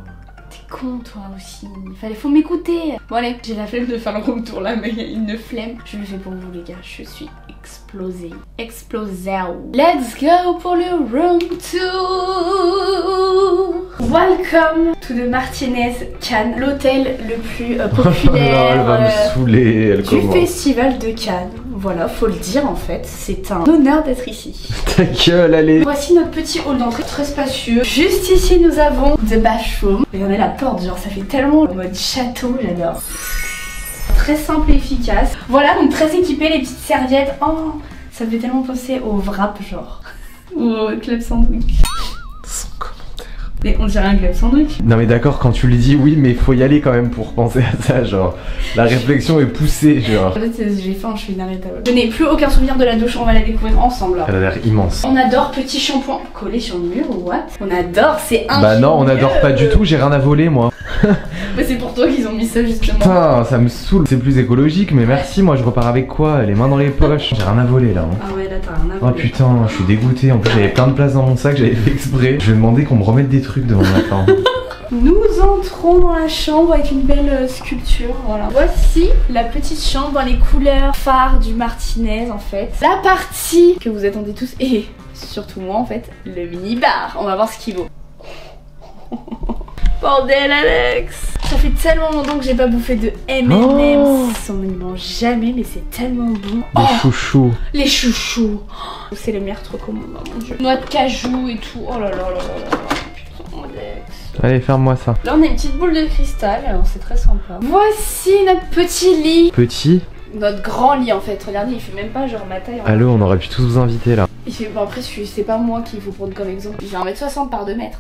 S2: T'es con, toi aussi. Faut m'écouter. Bon, allez, j'ai la flemme de faire le room tour là, mais il y a une flemme. Je le fais pour vous, les gars. Je suis explosée. Explosée. Let's go pour le room tour. Welcome to the Martinez Cannes, l'hôtel le plus populaire
S1: elle va me saouler, elle
S2: du
S1: commence.
S2: festival de Cannes. Voilà, faut le dire en fait, c'est un honneur d'être ici.
S1: Ta gueule, allez.
S2: Voici notre petit hall d'entrée, très spacieux. Juste ici, nous avons The Bathroom. Regardez la porte, genre ça fait tellement en mode château, j'adore. Très simple et efficace. Voilà, donc très équipé, les petites serviettes. Oh, ça me fait tellement penser au wrap, genre. Ou au club sandwich.
S1: Sans commentaire.
S2: Mais on dirait un club sandwich.
S1: Non mais d'accord, quand tu le dis, oui, mais faut y aller quand même pour penser à ça, genre. La réflexion est poussée, genre.
S2: En fait, j'ai faim, je suis inarrêtable. Je n'ai plus aucun souvenir de la douche, on va la découvrir ensemble.
S1: Elle a l'air immense.
S2: On adore petit shampoing collé sur le mur ou what? On adore, c'est un.
S1: Bah non, on adore pas du tout, j'ai rien à voler moi.
S2: Bah c'est pour toi qu'ils ont mis ça justement.
S1: Putain, ça me saoule. C'est plus écologique, mais merci, moi je repars avec quoi? Les mains dans les poches. J'ai rien à voler là.
S2: Ah ouais, là t'as rien à voler.
S1: Oh putain, je suis dégoûté. En plus, j'avais plein de place dans mon sac, j'avais fait exprès. Je vais demander qu'on me remette des trucs devant ma femme.
S2: Nous entrons dans la chambre avec une belle sculpture, voilà. Voici la petite chambre dans les couleurs phares du Martinez en fait. La partie que vous attendez tous et surtout moi en fait, le mini-bar. On va voir ce qu'il vaut. Bordel Alex! Ça fait tellement longtemps que j'ai pas bouffé de M&M's. On ne mange jamais mais c'est tellement bon.
S1: Les chouchous.
S2: Les chouchous. Oh, c'est le meilleur truc au monde, oh mon dieu. Noix de cajou et tout. Oh là là là là là. Putain, Alex.
S1: Allez, ferme-moi ça.
S2: Là on a une petite boule de cristal, alors c'est très sympa. Voici notre petit lit.
S1: Petit.
S2: Notre grand lit en fait, regardez, il fait même pas genre ma taille.
S1: Allô, on aurait pu tous vous inviter là.
S2: Il fait... Bon après c'est pas moi qu'il faut prendre comme exemple. Il fait 1m60 par 2 mètres.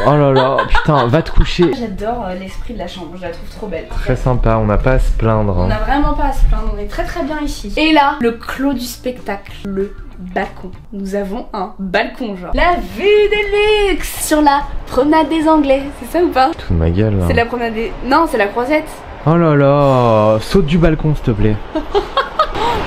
S1: Oh là là, putain, va te coucher.
S2: J'adore l'esprit de la chambre, je la trouve trop belle.
S1: Très sympa, on n'a pas à se plaindre.
S2: On a vraiment pas à se plaindre, on est très très bien ici. Et là, le clos du spectacle, le balcon. Nous avons un balcon genre. La vue de luxe sur la promenade des Anglais, c'est ça ou pas?
S1: Tout de ma gueule là.
S2: C'est la promenade des... Non, c'est la Croisette.
S1: Oh là là, saute du balcon s'il te plaît.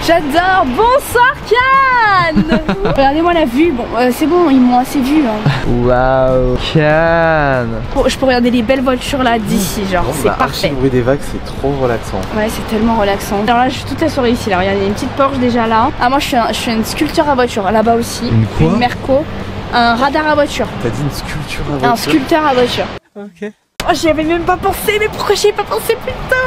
S2: J'adore. Bonsoir Cannes. Regardez-moi la vue. Bon, c'est bon, ils m'ont assez vu. Hein.
S1: Waouh, Cannes.
S2: Bon, je peux regarder les belles voitures là d'ici, genre
S1: Bon,
S2: c'est parfait.
S1: Le bruit des vagues, c'est trop relaxant.
S2: Ouais, c'est tellement relaxant. Alors là, je suis toute la soirée ici. Là, regardez, il y a une petite Porsche déjà là. Ah, moi, je suis une sculpteur à voiture là-bas aussi.
S1: Une quoi?
S2: Une Merco. Un radar à voiture.
S1: T'as dit une sculpture à voiture?
S2: Un sculpteur à voiture.
S1: Ok.
S2: Oh, j'y avais même pas pensé, mais pourquoi j'y ai pas pensé plus tard?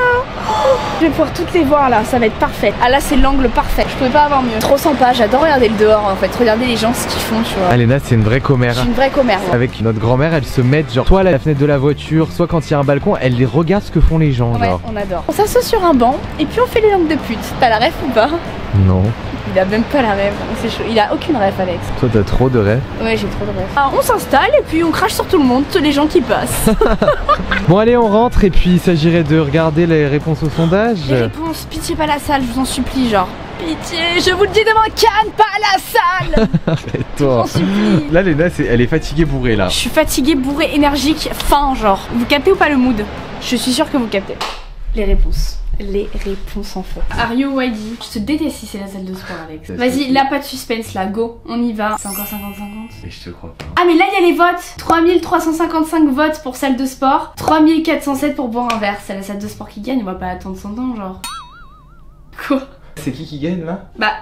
S2: Je vais pouvoir toutes les voir là, ça va être parfait. Ah là c'est l'angle parfait, je pouvais pas avoir mieux. Trop sympa, j'adore regarder le dehors en fait, regarder les gens ce qu'ils font, tu vois.
S1: Alena, c'est une vraie commère.
S2: Je suis une vraie commère. Ouais.
S1: Avec notre grand-mère, elles se mettent genre soit à la fenêtre de la voiture, soit quand il y a un balcon, elles les regardent ce que font les gens,
S2: Ouais,
S1: genre.
S2: on adore. On s'assoit sur un banc et puis on fait les langues de pute. T'as la ref ou pas?
S1: Non.
S2: Il a même pas la ref, c'est chaud. Il a aucune ref Alex.
S1: Toi t'as trop de rêves.
S2: Ouais, j'ai trop de ref. Alors on s'installe et puis on crache sur tout le monde, tous les gens qui passent.
S1: Bon allez, on rentre et puis il s'agirait de regarder les réponses au sondage.
S2: Les réponses, pitié pas la salle, je vous en supplie, genre. Pitié, je vous le dis devant Cannes, pas la salle.
S1: Arrête-toi.
S2: Je vous en supplie.
S1: Là Léna, elle est fatiguée bourrée là.
S2: Je suis fatiguée, bourrée, énergique, faim, genre. Vous captez ou pas le mood? Je suis sûre que vous captez. Les réponses. Les réponses en feu. Are you ready? Je te déteste si c'est la salle de sport, Alex. Vas-y, là, pas de suspense, là, go, on y va. C'est encore 50-50.
S1: Et je te crois pas.
S2: Ah, mais là, il y a les votes. 3355 votes pour salle de sport. 3407 pour boire un verre. C'est la salle de sport qui gagne, on va pas attendre 100 ans, genre. Quoi?
S1: C'est qui gagne là?
S2: Bah,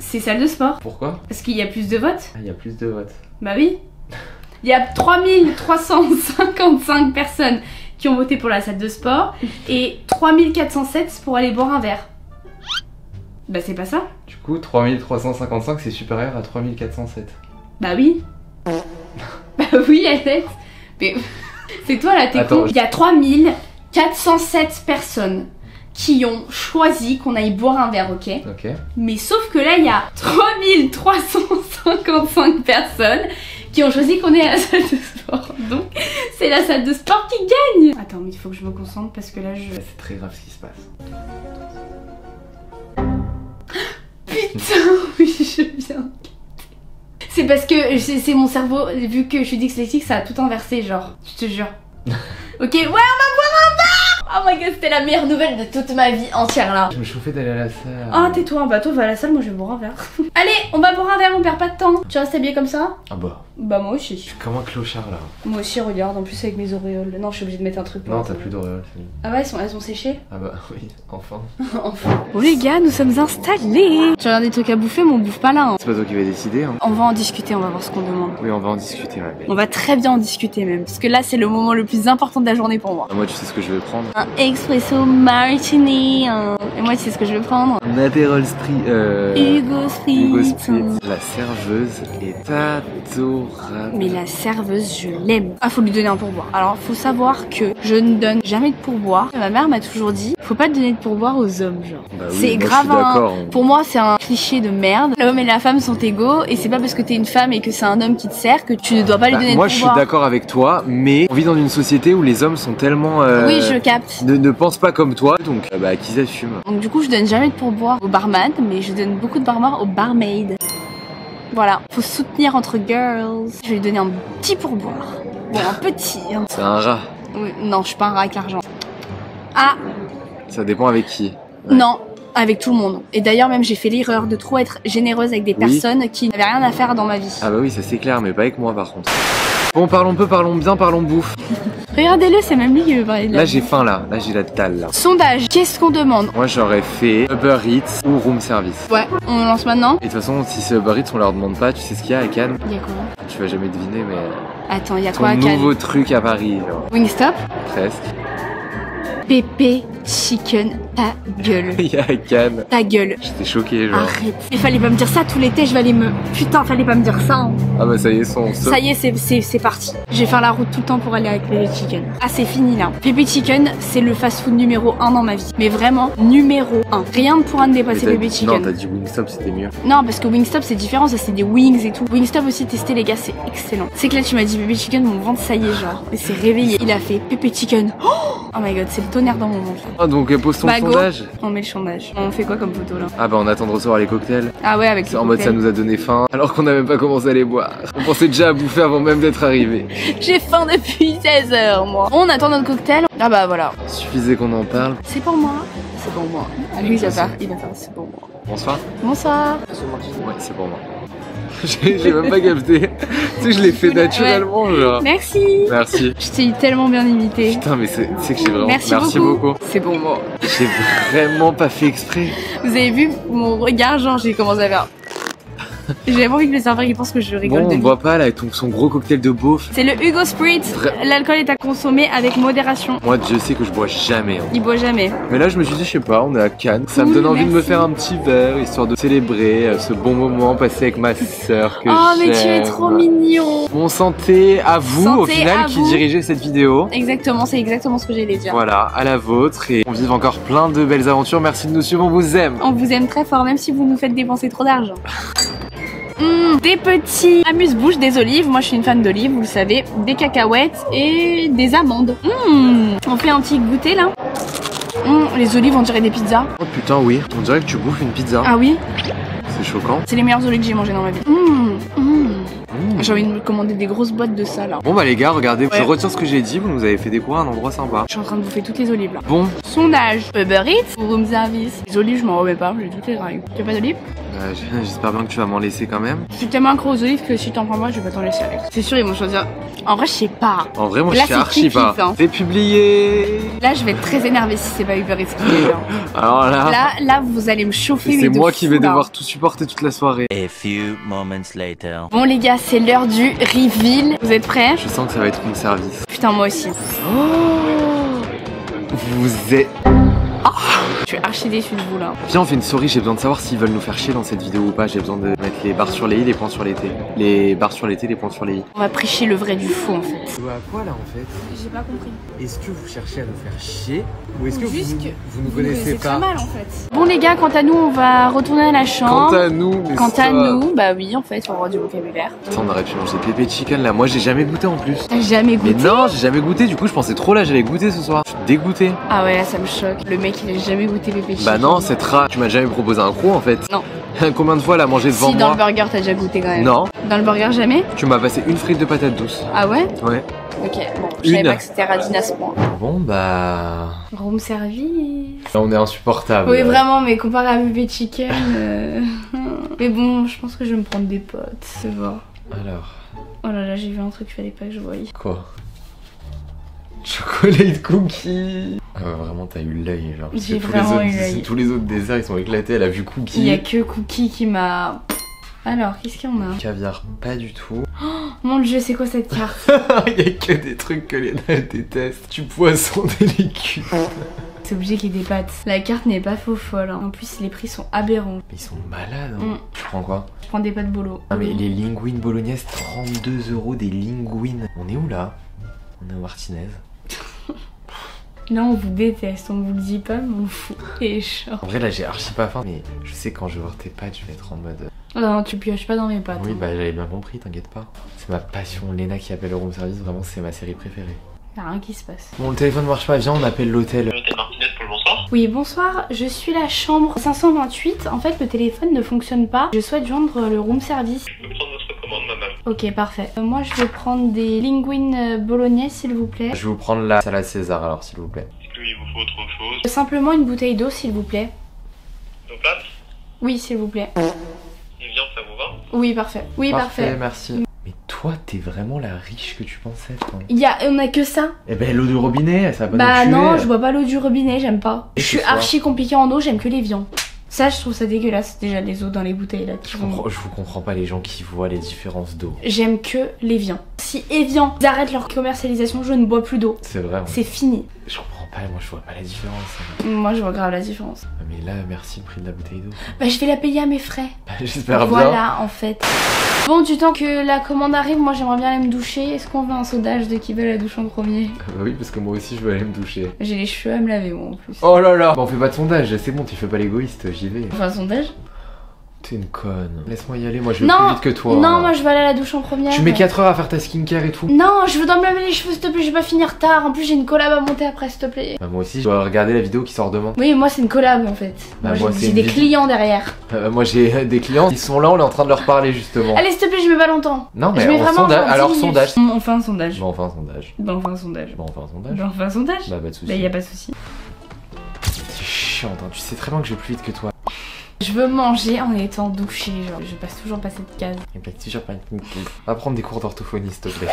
S2: c'est salle de sport.
S1: Pourquoi?
S2: Parce qu'il y a plus de votes.
S1: Ah, il y a plus de votes.
S2: Bah oui. Il y a 3355 personnes qui ont voté pour la salle de sport et 3407 pour aller boire un verre. Bah c'est pas ça.
S1: Du coup, 3355 c'est supérieur à 3407.
S2: Bah oui. Bah oui Alex. Mais c'est toi là, t'es con. Il y a 3407 personnes qui ont choisi qu'on aille boire un verre, ok?
S1: Ok.
S2: Mais sauf que là, il y a 3355 personnes qui ont choisi qu'on est à la salle de sport. Donc, c'est la salle de sport qui gagne. Attends, mais il faut que je me concentre parce que là,
S1: C'est très grave ce qui se passe.
S2: Putain, oui, je viens. C'est parce que c'est mon cerveau, vu que je suis dyslexique, ça a tout inversé, genre. Je te jure. Ok, ouais, on va boire un verre. Oh my god, c'était la meilleure nouvelle de toute ma vie entière là.
S1: Je me chauffais d'aller à la salle.
S2: Ah, tais-toi, bah toi va à la salle, moi je vais boire un verre. Allez, on va boire un verre, on perd pas de temps. Tu restes habillé comme ça?
S1: Ah bah.
S2: Bah moi aussi.
S1: Je suis comme un clochard là.
S2: Moi aussi, regarde, en plus avec mes auréoles. Non, je suis obligée de mettre un truc.
S1: Non, t'as plus d'auréoles.
S2: Ah ouais, elles ont séché.
S1: Ah bah oui, enfin.
S2: Enfin. Bon les gars, nous sommes installés. J'ai rien des trucs à bouffer, mais on bouffe pas là. Hein.
S1: C'est pas toi qui vas décider. Hein.
S2: On va en discuter, on va voir ce qu'on demande.
S1: Oui, on va en discuter, ouais.
S2: On va très bien en discuter même, parce que là c'est le moment le plus important de la journée pour moi.
S1: Moi, tu sais ce que je vais prendre?
S2: Un espresso martini. Et moi, tu sais ce que je vais prendre?
S1: Un Aperol
S2: Hugo Spritz.
S1: Hugo Spritz. La serveuse est adorable.
S2: Mais la serveuse, je l'aime. Ah, faut lui donner un pourboire. Alors, faut savoir que je ne donne jamais de pourboire. Ma mère m'a toujours dit, faut pas donner de pourboire aux hommes, genre.
S1: Bah oui,
S2: c'est
S1: moi,
S2: grave.
S1: Je suis d'accord.
S2: Pour moi, c'est un cliché de merde. L'homme et la femme sont égaux, et c'est pas parce que t'es une femme et que c'est un homme qui te sert que tu ne dois pas lui donner de
S1: moi,
S2: pourboire.
S1: je suis d'accord avec toi, mais on vit dans une société où les hommes sont tellement.
S2: Oui, je capte.
S1: Ne pensent pas comme toi, donc bah qu'ils assument.
S2: Donc du coup, je donne jamais de pourboire au barman, mais je donne beaucoup de pourboire aux barmaids. Voilà, faut soutenir entre girls. Je vais lui donner un petit pourboire. Bon, un petit. Hein.
S1: C'est un rat.
S2: Oui, non, je suis pas un rat avec argent. Ah,
S1: Ça dépend avec qui. Ouais.
S2: non, avec tout le monde. Et d'ailleurs, même j'ai fait l'erreur de trop être généreuse avec des personnes qui n'avaient rien à faire dans ma vie.
S1: Ah bah oui, ça c'est clair, mais pas avec moi par contre. Bon, parlons peu, parlons bien, parlons bouffe.
S2: Regardez-le, c'est même lui qui veut parler de
S1: Là j'ai faim là j'ai la dalle là.
S2: Sondage, qu'est-ce qu'on demande?
S1: Moi j'aurais fait Uber Eats ou room service.
S2: Ouais, on lance maintenant.
S1: Et de toute façon si c'est Uber Eats on leur demande pas, tu sais ce qu'il y a à Cannes?
S2: Il y a quoi?
S1: Tu vas jamais deviner mais...
S2: Attends, il y a
S1: ton
S2: quoi à Cannes?
S1: nouveau truc à Paris genre.
S2: Wingstop?
S1: Presque.
S2: Pépé Chicken, ta gueule.
S1: Il y a à Cannes.
S2: Ta gueule.
S1: J'étais choqué genre.
S2: Arrête. Il fallait pas me dire ça tout l'été, je vais aller me... Putain, fallait pas me dire ça. Hein.
S1: Ah bah ça y est, son
S2: Ça y est, c'est parti. Je vais faire la route tout le temps pour aller avec Pépé Chicken. Ah, c'est fini là. Pépé Chicken, c'est le fast-food numéro 1 dans ma vie. Mais vraiment, numéro 1. Rien ne pourra me dépasser Pépé Chicken.
S1: Non, t'as dit Wingstop, c'était mieux.
S2: Non, parce que Wingstop, c'est différent, ça c'est des wings et tout. Wingstop aussi, testé les gars, c'est excellent. C'est que là, tu m'as dit Pépé Chicken, mon ventre, ça y est, genre. Il s'est réveillé. Il a fait Pépé Chicken. Oh my god, c'est le tonnerre dans mon ventre.
S1: Ah donc pose ton
S2: Bah, go.
S1: sondage.
S2: On met le sondage. On fait quoi comme photo là?
S1: Ah bah on attend de recevoir les cocktails.
S2: Ah ouais, avec
S1: C'est
S2: les
S1: en mode ça
S2: cocktails.
S1: nous a donné faim alors qu'on n'a même pas commencé à les boire. On pensait déjà à bouffer avant même d'être arrivé.
S2: J'ai faim depuis 16 heures, moi. On attend notre cocktail. Ah bah voilà.
S1: Suffisait qu'on en parle.
S2: C'est pour moi. C'est pour moi. Ah, lui, il va faire. C'est pour moi.
S1: Bonsoir.
S2: Bonsoir.
S1: Ouais, c'est pour moi. J'ai même pas capté. Tu sais, je l'ai fait naturellement, genre.
S2: Merci.
S1: Merci.
S2: Je t'ai tellement bien imité.
S1: Putain, mais c'est que j'ai vraiment.
S2: Merci beaucoup. C'est pour moi.
S1: J'ai vraiment pas fait exprès.
S2: Vous avez vu mon regard, genre j'ai commencé à faire. J'ai envie que le serveur il pense que je rigole
S1: Bon,
S2: de
S1: on
S2: lui.
S1: boit pas là avec son gros cocktail de beauf.
S2: C'est le Hugo Spritz. L'alcool est à consommer avec modération.
S1: Moi, Dieu sait que je bois jamais. Hein.
S2: Il boit jamais.
S1: Mais là, je me suis dit, je sais pas, on est à Cannes. Ça me
S2: Oui,
S1: donne envie de me
S2: merci.
S1: faire un petit verre histoire de célébrer ce bon moment passé avec ma sœur que
S2: Oh mais tu es
S1: j'aime.
S2: trop mignon.
S1: Bon, santé à vous
S2: Santé
S1: au final
S2: à
S1: qui
S2: vous.
S1: dirigez cette vidéo.
S2: Exactement, c'est exactement ce que j'allais dire.
S1: Voilà, à la vôtre et on vive encore plein de belles aventures. Merci de nous suivre, on vous aime.
S2: On vous aime très fort, même si vous nous faites dépenser trop d'argent. Des petits amuse-bouches, des olives. Moi, je suis une fan d'olives, vous le savez. Des cacahuètes et des amandes. On fait un petit goûter là. Les olives, on dirait des pizzas.
S1: Oh putain, oui, on dirait que tu bouffes une pizza.
S2: Ah oui,
S1: C'est choquant.
S2: c'est les meilleures olives que j'ai mangées dans ma vie. J'ai envie de me commander des grosses boîtes de ça là.
S1: Bon bah les gars, regardez,
S2: Ouais.
S1: je retire ce que j'ai dit, vous nous avez fait découvrir un endroit sympa.
S2: Je suis en train de bouffer toutes les olives là.
S1: Bon,
S2: Sondage, Uber Eats ou room service. Les olives, je m'en remets pas, j'ai toutes les rails. Tu veux pas d'olives?
S1: j'espère bien que tu vas m'en laisser quand même.
S2: Je suis tellement accro aux olives que si t'en prends pas, je vais pas t'en laisser avec. C'est sûr, ils vont choisir. En vrai, je sais pas.
S1: En vrai, moi
S2: Là,
S1: je sais
S2: c'est
S1: archi
S2: kiff-kiff,
S1: pas.
S2: hein.
S1: C'est publié.
S2: Là, je vais être très énervée si c'est pas Uber Eats qui est là.
S1: Alors
S2: Là, vous allez me chauffer. mais
S1: c'est
S2: de
S1: moi
S2: fou,
S1: qui vais
S2: là.
S1: devoir tout supporter toute la soirée.
S3: A few moments later.
S2: Bon les gars, c'est l'heure du reveal. Vous êtes prêts?
S1: Je sens que ça va être une service.
S2: Putain, moi aussi.
S1: Vous êtes...
S2: Je suis archi déçue de vous là.
S1: Viens, on fait une story, j'ai besoin de savoir s'ils veulent nous faire chier dans cette vidéo ou pas. J'ai besoin de mettre les barres sur les i, les points sur les t. Les barres sur les t, les points sur les i.
S2: On va prêcher le vrai du faux en fait.
S1: Tu vois à quoi là en fait?
S2: J'ai pas compris.
S1: Est-ce que vous cherchez à nous faire chier? Ou est-ce
S2: Ou
S1: que
S2: juste
S1: vous,
S2: que
S1: vous nous connaissez
S2: très
S1: pas?
S2: mal en fait. Bon les gars, quant à nous, on va retourner à la chambre.
S1: Quant à nous, mais
S2: Quant
S1: ça-
S2: à nous, bah oui, en fait, on va avoir du vocabulaire.
S1: Putain, on aurait pu manger pépé chicken là. Moi j'ai jamais goûté en plus.
S2: T'as jamais
S1: Mais
S2: goûté?
S1: non, j'ai jamais goûté. Du coup, je pensais trop là, j'allais goûter ce soir. Je suis dégoûté.
S2: Ah ouais, là ça me choque. Le mec il a jamais goûté pépé chicken.
S1: Bah non, cette rat, tu m'as jamais proposé un croc en fait.
S2: Non.
S1: Combien de fois elle a mangé devant
S2: Si, dans
S1: moi?
S2: le burger, t'as déjà goûté quand même.
S1: Non,
S2: Dans le burger, jamais?
S1: tu m'as passé une frite de patates douces.
S2: Ah ouais?
S1: Ouais.
S2: Ok, bon, je savais
S1: Une.
S2: pas que c'était radine à ce point.
S1: Bon bah...
S2: Room service.
S1: Là, on est insupportable.
S2: Oui, vraiment, mais comparé à Bébé Chicken. Mais bon, je pense que je vais me prendre des potes, c'est bon.
S1: Alors...
S2: Oh là là, j'ai vu un truc qu'il fallait pas que je voie.
S1: Quoi? Chocolate cookie. Ah ouais, vraiment t'as eu l'œil genre.
S2: J'ai vraiment eu l'œil.
S1: Tous les autres desserts ils sont éclatés, elle a vu cookie.
S2: Il y a que cookie qui m'a... Alors, qu'est-ce qu'il y en a?
S1: Caviar, pas du tout.
S2: Oh, mon dieu, c'est quoi cette carte?
S1: Il y a que des trucs que Léna elle déteste. Du poisson des légumes.
S2: C'est obligé qu'il y ait des pâtes. La carte n'est pas faux folle. Hein. En plus, les prix sont aberrants.
S1: Mais ils sont malades. Hein. Tu prends quoi?
S2: Je prends des pâtes bolo.
S1: Ah mais les linguines bolognaises, 32 € des linguines. On est où là? On est au Martinez.
S2: Là on vous déteste, on vous le dit pas mais on vous fout les chats.
S1: En vrai là j'ai archi pas faim mais je sais que quand je vais voir tes pâtes je vais être en mode...
S2: Non tu pioches pas dans mes pâtes.
S1: Oui
S2: hein.
S1: bah j'avais bien compris, t'inquiète pas. C'est ma passion, Léna qui appelle le room service, vraiment c'est ma série préférée.
S2: Y'a rien qui se passe.
S1: Bon le téléphone marche pas, viens on appelle l'hôtel.
S5: L'hôtel Martinez pour le bonsoir.
S2: Oui bonsoir, je suis la chambre 528. En fait le téléphone ne fonctionne pas. Je souhaite joindre le room service.
S5: Je peux prendre votre commande madame.
S2: Ok parfait. Moi je vais prendre des linguines bolognaises s'il vous plaît.
S1: Je vais vous prendre la salade César alors s'il vous plaît.
S5: Est-ce qu'il vous faut autre chose?
S2: Simplement une bouteille d'eau s'il vous plaît.
S5: Nos plates?
S2: Oui s'il vous plaît.
S5: Et viande ça vous va?
S2: Oui parfait. Oui parfait.
S1: Merci. Mais toi t'es vraiment la riche que tu pensais toi.
S2: On a que ça.
S1: Eh ben l'eau du robinet ça va pas
S2: Bah
S1: nous tuer.
S2: non je bois pas l'eau du robinet, j'aime pas.
S1: Et
S2: Je suis
S1: c'est fort.
S2: archi compliquée en eau, j'aime que les viands. Ça je trouve ça dégueulasse déjà les eaux dans les bouteilles là.
S1: Je vous comprends pas les gens qui voient les différences d'eau.
S2: J'aime que l'Evian. Si Evian ils arrêtent leur commercialisation, je ne bois plus d'eau.
S1: C'est vrai.
S2: C'est fini.
S1: Je comprends pas, moi je vois pas la différence.
S2: Moi je vois grave la différence.
S1: Mais là merci le prix de la bouteille d'eau.
S2: Bah je vais la payer à mes frais.
S1: Bah, j'espère bien.
S2: Voilà en fait. Bon du temps que la commande arrive, moi j'aimerais bien aller me doucher. Est-ce qu'on veut un sondage de qui veut la douche en premier?
S1: Bah oui parce que moi aussi je veux aller me doucher.
S2: J'ai les cheveux à me laver moi en plus.
S1: Oh là là. Bah on fait pas de sondage, c'est bon tu fais pas l'égoïste, j'y vais.
S2: On fait un sondage?
S1: T'es une conne. Laisse-moi y aller, moi je vais
S2: Non,
S1: plus vite que toi.
S2: Non moi je vais aller à la douche en première.
S1: Tu mets 4 heures à faire ta skincare et tout.
S2: Non, je veux d'en me laver les cheveux s'il te plaît, je vais pas finir tard. En plus j'ai une collab à monter après s'il te plaît.
S1: Bah moi aussi je dois regarder la vidéo qui sort demain.
S2: Oui, moi c'est une collab en fait.
S1: Bah,
S2: moi
S1: c'est
S2: j'ai
S1: une
S2: des
S1: vidéo.
S2: clients derrière.
S1: Moi j'ai des clients, ils sont là, on est en train de leur parler justement.
S2: Allez s'il te plaît, je mets pas longtemps.
S1: Non
S2: Je
S1: mais
S2: mets
S1: on
S2: vraiment
S1: sondage,
S2: genre 10
S1: alors
S2: minutes.
S1: sondage.
S2: On fait un sondage.
S1: Bon on fait un sondage.
S2: Bah on fait un sondage.
S1: Bon on fait un sondage.
S2: Bah on fait un sondage.
S1: Bah pas de soucis.
S2: Bah y a pas de souci.
S1: C'est chiant, hein. Tu sais très bien que je vais plus vite que toi.
S2: Je veux manger en étant douchée, genre je passe toujours pas cette case.
S1: Et bah toujours pas une coupe. Va prendre des cours d'orthophonie s'il te plaît.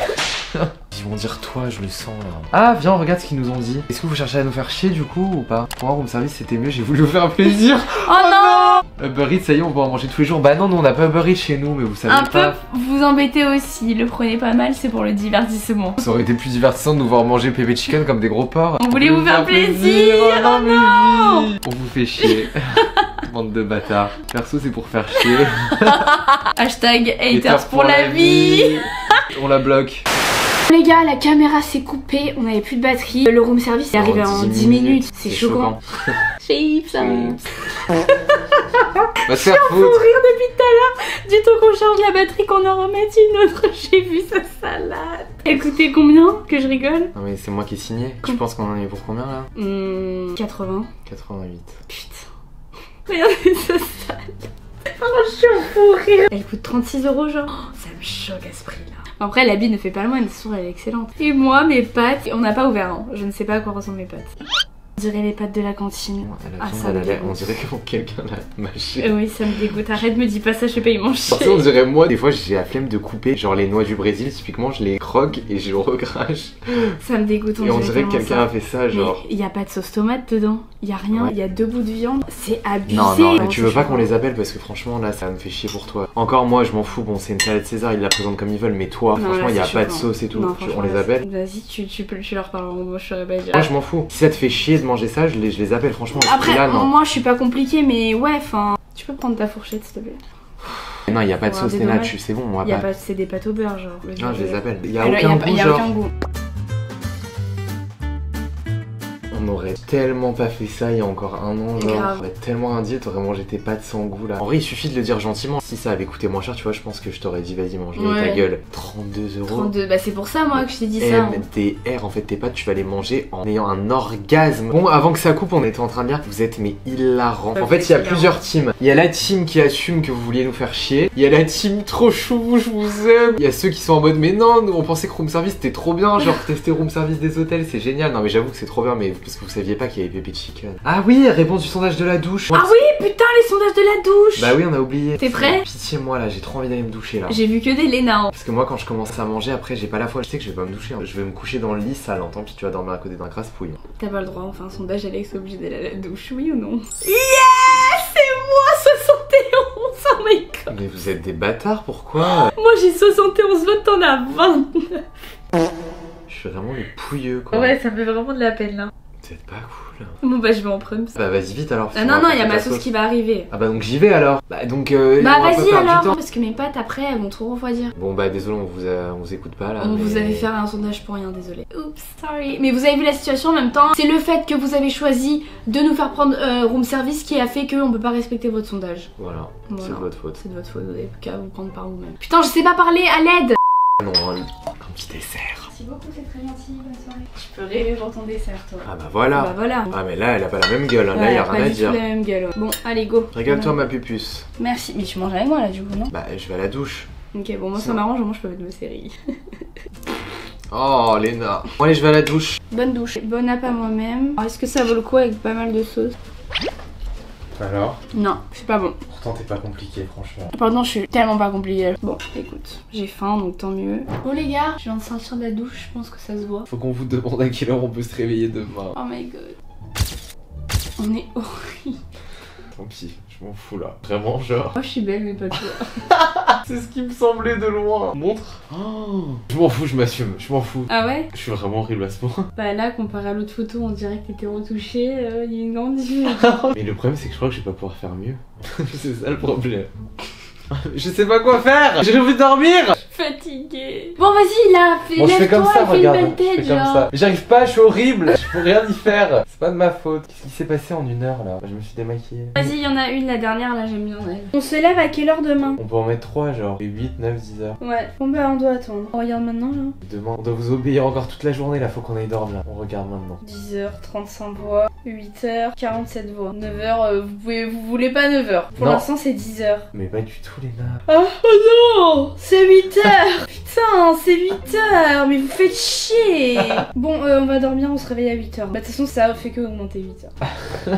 S1: Ils vont dire toi, je le sens là. Ah viens, regarde ce qu'ils nous ont dit. Est-ce que vous cherchez à nous faire chier du coup ou pas? Pour un room service c'était mieux, j'ai voulu vous faire plaisir.
S2: Oh non!
S1: Uber Eats, ça y est, on peut en manger tous les jours. Bah non, nous on n'a pas Uber Eats chez nous, mais vous savez
S2: Un
S1: pas.
S2: peu vous embêtez aussi, le prenez pas mal, c'est pour le divertissement.
S1: Ça aurait été plus divertissant de nous voir manger PB Chicken comme des gros porcs.
S2: On voulait vous faire plaisir.
S1: Oh non,
S2: Oh
S1: mais
S2: non.
S1: oui. On vous fait chier. Bande de bâtards. Perso c'est pour faire chier.
S2: Hashtag haters pour la vie.
S1: On la bloque.
S2: Les gars, la caméra s'est coupée, on avait plus de batterie. Le room service est arrivé en 10 minutes. C'est choquant. Chips.
S1: Va se faire
S2: Faut
S1: foutre.
S2: rire depuis tout à l'heure. Du temps qu'on charge la batterie, qu'on en remette une autre. J'ai vu sa salade. Écoutez combien que je rigole?
S1: Non mais c'est moi qui ai signé. Tu penses qu'on en est pour combien là?
S2: 80.
S1: 88.
S2: Putain. Regardez sa salade. Franchement, faut rire. Elle coûte 36 € genre. Oh, ça me choque à ce prix là. Après la bille ne fait pas le moine, de toute façon elle est excellente. Et moi mes pâtes, on n'a pas ouvert hein. Je ne sais pas à quoi ressemblent mes pâtes. On dirait les pâtes de la cantine. Ça me dégoûte.
S1: On dirait que quelqu'un l'a mâché.
S2: Oui ça me dégoûte, arrête me dis pas ça, je vais pas y manger.
S1: Parce qu'on dirait moi, des fois j'ai la flemme de couper, genre les noix du Brésil, typiquement je les croque et je recrache.
S2: Ça me dégoûte.
S1: Et on dirait que quelqu'un a fait ça, genre.
S2: Mais il y a pas de sauce tomate dedans, il y a rien, il y a 2 bouts de viande, c'est abusé.
S1: Non, mais tu veux pas qu'on les appelle parce que franchement là ça me fait chier pour toi. Encore moi je m'en fous, bon c'est une salade César, ils la présentent comme ils veulent, mais toi
S2: Non,
S1: franchement
S2: là,
S1: il y a
S2: c'est
S1: pas de
S2: choquant.
S1: sauce et tout.
S2: Non,
S1: On les appelle?
S2: Vas-y, tu leur parles, moi je saurais pas dire.
S1: Moi je m'en fous. Si ça te fait chier de manger ça, je les appelle franchement.
S2: Après,
S1: là, non.
S2: moi je suis pas compliquée, mais ouais, enfin. Tu peux prendre ta fourchette s'il te plaît.
S1: Non, il y a pas de
S2: Faut avoir
S1: sauce,
S2: des
S1: Léna,
S2: dommages.
S1: c'est bon, on
S2: Y a
S1: va pas.
S2: pas, c'est des pâtes au beurre, genre.
S1: Non, je les appelle. Il y a
S2: Alors,
S1: aucun goût,
S2: y a
S1: genre.
S2: aucun goût.
S1: On aurait tellement pas fait ça il y a encore un an, genre.
S2: Grave.
S1: On aurait tellement rien dit, t'aurais mangé tes pâtes sans goût là. En vrai, il suffit de le dire gentiment. Si ça avait coûté moins cher, tu vois, je pense que je t'aurais dit vas-y, mange ta gueule. 32 €.
S2: 32, bah c'est pour ça moi que je t'ai dit ça. hein.
S1: MDR, en fait, tes pâtes, tu vas les manger en ayant un orgasme. Bon, avant que ça coupe, on était en train de dire, vous êtes mais hilarant. En fait, il y a plusieurs teams. Il y a la team qui assume que vous vouliez nous faire chier. Il y a la team trop chou, je vous aime. Il y a ceux qui sont en mode, mais non, nous on pensait que room service c'était trop bien. Genre, tester room service des hôtels, c'est génial. Non, mais j'avoue que c'est trop bien, mais parce Parce que vous saviez pas qu'il y avait Pépé Chicken. Ah oui, réponse du sondage de la douche.
S2: Ah oui, putain, les sondages de la douche.
S1: Bah oui, on a oublié.
S2: T'es prêt?
S1: Pitié moi là, j'ai trop envie d'aller me doucher là.
S2: J'ai vu que des Léna.
S1: Parce que moi quand je commence à manger après j'ai pas la foi, je sais que je vais pas me doucher. Je vais me coucher dans le lit sale, tant pis tu vas dormir à côté d'un crasse-pouille.
S2: T'as pas le droit, enfin un sondage Alex est obligé d'aller à la douche, oui ou non? Yes, c'est moi 71. Oh my god.
S1: Mais vous êtes des bâtards, pourquoi?
S2: Moi j'ai 71 votes, t'en as 20.
S1: Je suis vraiment les pouilleux quoi.
S2: Ouais, ça me fait vraiment de la peine là.
S1: Vous êtes pas cool.
S2: Bon bah je vais en prendre.
S1: Bah vas-y vite alors.
S2: Ah non non, il y a ma sauce qui va arriver.
S1: Ah bah donc j'y vais alors. Bah donc
S2: bah vas-y alors, parce que mes potes après elles vont tout refroidir.
S1: Bon bah désolé, on vous écoute pas là.
S2: On vous avait fait un sondage pour rien, désolé. Oups, sorry. Mais vous avez vu la situation en même temps. C'est le fait que vous avez choisi de nous faire prendre room service qui a fait qu'on peut pas respecter votre sondage.
S1: Voilà. C'est de votre faute.
S2: C'est de votre faute, vous avez qu'à vous prendre par vous-même. Putain, je sais pas parler, à l'aide.
S1: Non, un petit dessert.
S2: Merci beaucoup, c'est très gentil, bonne soirée. Je peux rêver pour ton dessert, toi.
S1: Ah bah voilà.
S2: Bah voilà.
S1: Ah mais là, elle a pas la même gueule, hein. Là, y a rien à dire.
S2: La même gueule. Bon, allez, go.
S1: Régale-toi, ma pupuce.
S2: Merci. Mais tu manges avec moi là, du coup, non?
S1: Bah, je vais à la douche.
S2: Ok, bon, moi ça m'arrange, moi je peux mettre ma série.
S1: Oh, Léna. Bon, allez, je vais à la douche.
S2: Bonne douche. Bon app à moi-même. Est-ce que ça vaut le coup avec pas mal de sauce?
S1: Alors?
S2: Non, c'est pas bon.
S1: Pourtant, t'es pas compliqué, franchement.
S2: Pardon, je suis tellement pas compliquée. Bon, écoute, j'ai faim donc tant mieux. Bon, les gars, je viens de sortir de la douche, je pense que ça se voit.
S1: Faut qu'on vous demande à quelle heure on peut se réveiller demain.
S2: Oh my god. On est horrible.
S1: Tant pis, je m'en fous là. Vraiment, genre.
S2: Moi, je suis belle, mais pas toi.
S1: C'est ce qui me semblait de loin. Montre. Oh. Je m'en fous, je m'assume. Je m'en fous.
S2: Ah ouais?
S1: Je suis vraiment horrible à ce point.
S2: Bah là, comparé à l'autre photo, on dirait que t'étais retouchée. Il y a une grande différence.
S1: Mais le problème, c'est que je crois que je vais pas pouvoir faire mieux. C'est ça le problème. Je sais pas quoi faire. J'ai envie de dormir.
S2: Fatiguée. Bon, vas-y, là,
S1: Bon, je fais comme ça,
S2: fais
S1: regarde.
S2: une belle tête,
S1: je fais comme
S2: genre.
S1: ça. Mais j'arrive pas, je suis horrible. Je peux rien y faire. C'est pas de ma faute. Qu'est-ce qui s'est passé en 1 heure là? Je me suis démaquillée.
S2: Vas-y, il y en a une, la dernière, là, j'aime bien elle. On se lève à quelle heure demain?
S1: On peut en mettre 3, genre 8, 9, 10 heures.
S2: Ouais. Bon, bah, on doit attendre. On regarde maintenant, là.
S1: Demain, on doit vous obéir encore toute la journée là. Faut qu'on aille dormir. On regarde maintenant.
S2: 10h, 35 voix. 8h, 47 voix. 9h, vous voulez pas 9h. Pour
S1: Non.
S2: l'instant, c'est 10h.
S1: Mais pas du tout, Léna.
S2: Oh non, c'est 8h. Putain, c'est 8h. Mais vous faites chier. Bon, on va dormir, on se réveille à 8h. Bah, de toute façon, ça fait que augmenter 8h.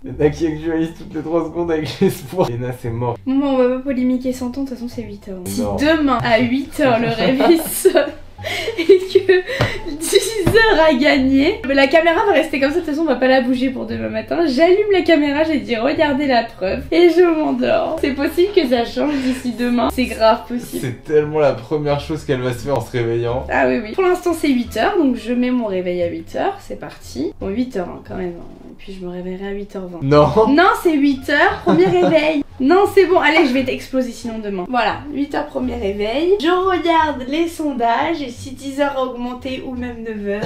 S1: Léna qui actualise toutes les 3 secondes avec l'espoir. Léna, c'est mort.
S2: Bon, bah, on va pas polémiquer 100 ans, de toute façon, c'est 8h. Si
S1: Non.
S2: demain, à 8h, le réveil sonne et que 10h a gagné, mais la caméra va rester comme ça, de toute façon, on va pas la bouger pour demain matin. J'allume la caméra, j'ai dit regardez la preuve et je m'endors. C'est possible que ça change d'ici demain, c'est grave possible.
S1: C'est tellement la première chose qu'elle va se faire en se réveillant.
S2: Ah oui, oui. Pour l'instant, c'est 8h, donc je mets mon réveil à 8h, c'est parti. Bon, 8h hein, quand même. Et puis je me réveillerai à 8h20.
S1: Non.
S2: Non, c'est 8h, premier réveil. Non, c'est bon, allez, je vais t'exploser sinon demain. Voilà, 8h, premier réveil. Je regarde les sondages et si 10h a augmenté ou même 9h,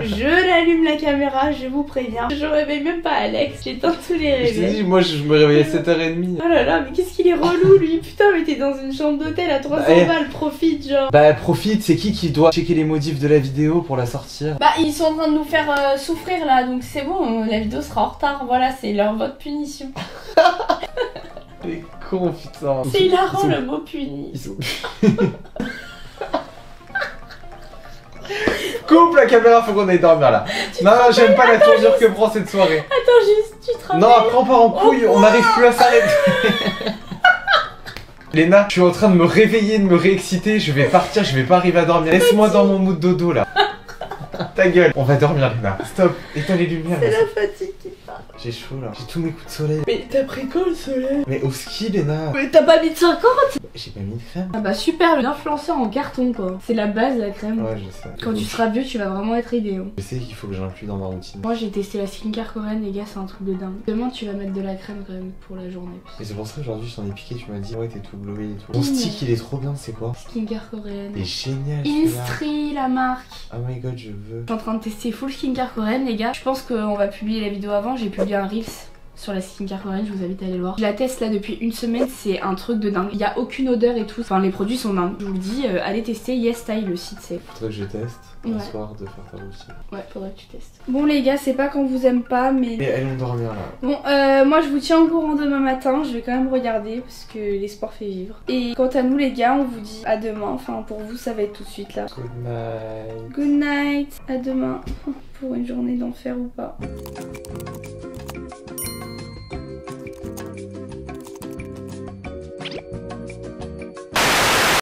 S2: je l'allume la caméra, je vous préviens. Je réveille même pas Alex, j'éteins tous les
S1: Je t'ai
S2: réveils.
S1: dit, moi je me réveille à 7h30.
S2: Oh là là, mais qu'est-ce qu'il est relou lui. Putain, mais t'es dans une chambre d'hôtel à 300 balles, profite genre.
S1: Bah profite, c'est qui doit checker les modifs de la vidéo pour la sortir?
S2: Bah ils sont en train de nous faire souffrir là, donc c'est bon, la vidéo sera en retard, voilà, c'est votre punition.
S1: Les cons, putain.
S2: C'est hilarant le mot puni.
S1: Ils sont... Coupe la caméra, faut qu'on aille dormir là. Non, j'aime pas la tournure que prend cette soirée.
S2: Attends, juste, tu te rappelles?
S1: Non, après on part en couille, on n'arrive plus à s'arrêter. Léna, je suis en train de me réveiller, de me réexciter, je vais partir, je vais pas arriver à dormir. Laisse-moi dans mon mood dodo là. Ta gueule. On va dormir, Léna. Stop, éteins les lumières.
S2: C'est la fatigue qui parle.
S1: J'ai chaud là. J'ai tous mes coups de soleil.
S2: Mais t'as pris quoi le soleil?
S1: Mais au ski, Léna.
S2: Mais t'as pas mis de 50?
S1: J'ai pas mis de crème.
S2: Ah bah super, l'influenceur en carton quoi. C'est la base la crème.
S1: Ouais, je sais.
S2: Quand tu seras vieux, tu vas vraiment être idéal.
S1: Je sais qu'il faut que j'inclue dans ma routine.
S2: Moi j'ai testé la skincare coréenne, les gars, c'est un truc de dingue. Demain tu vas mettre de la crème quand même pour la journée.
S1: Et c'est pour ça qu'aujourd'hui je t'en ai piqué, tu m'as dit ouais t'es tout glowé et tout. Ton stick il est trop bien, c'est quoi?
S2: Skincare coréenne.
S1: Il est génial celui-là.
S2: Instri la marque.
S1: Oh my god, je veux.
S2: Je suis en train de tester full skincare coréenne les gars. Je pense qu'on va publier la vidéo avant, j'ai publié un Reels sur la skincare coréenne, je vous invite à aller le voir. Je la teste là depuis une semaine, c'est un truc de dingue. Il y a aucune odeur et tout, enfin les produits sont dingues. Je vous le dis, allez tester YesStyle, le site c'est.
S1: Faudrait que je teste. un soir de faire ta routine.
S2: Ouais, faudrait que tu testes. Bon les gars, c'est pas qu'on vous aime pas, mais...
S1: Et elles vont dormir là.
S2: Bon, moi je vous tiens au courant demain matin, je vais quand même regarder parce que l'espoir fait vivre. Et quant à nous les gars, on vous dit à demain, enfin pour vous ça va être tout de suite là.
S1: Good night.
S2: Good night, à demain. Pour une journée d'enfer ou pas.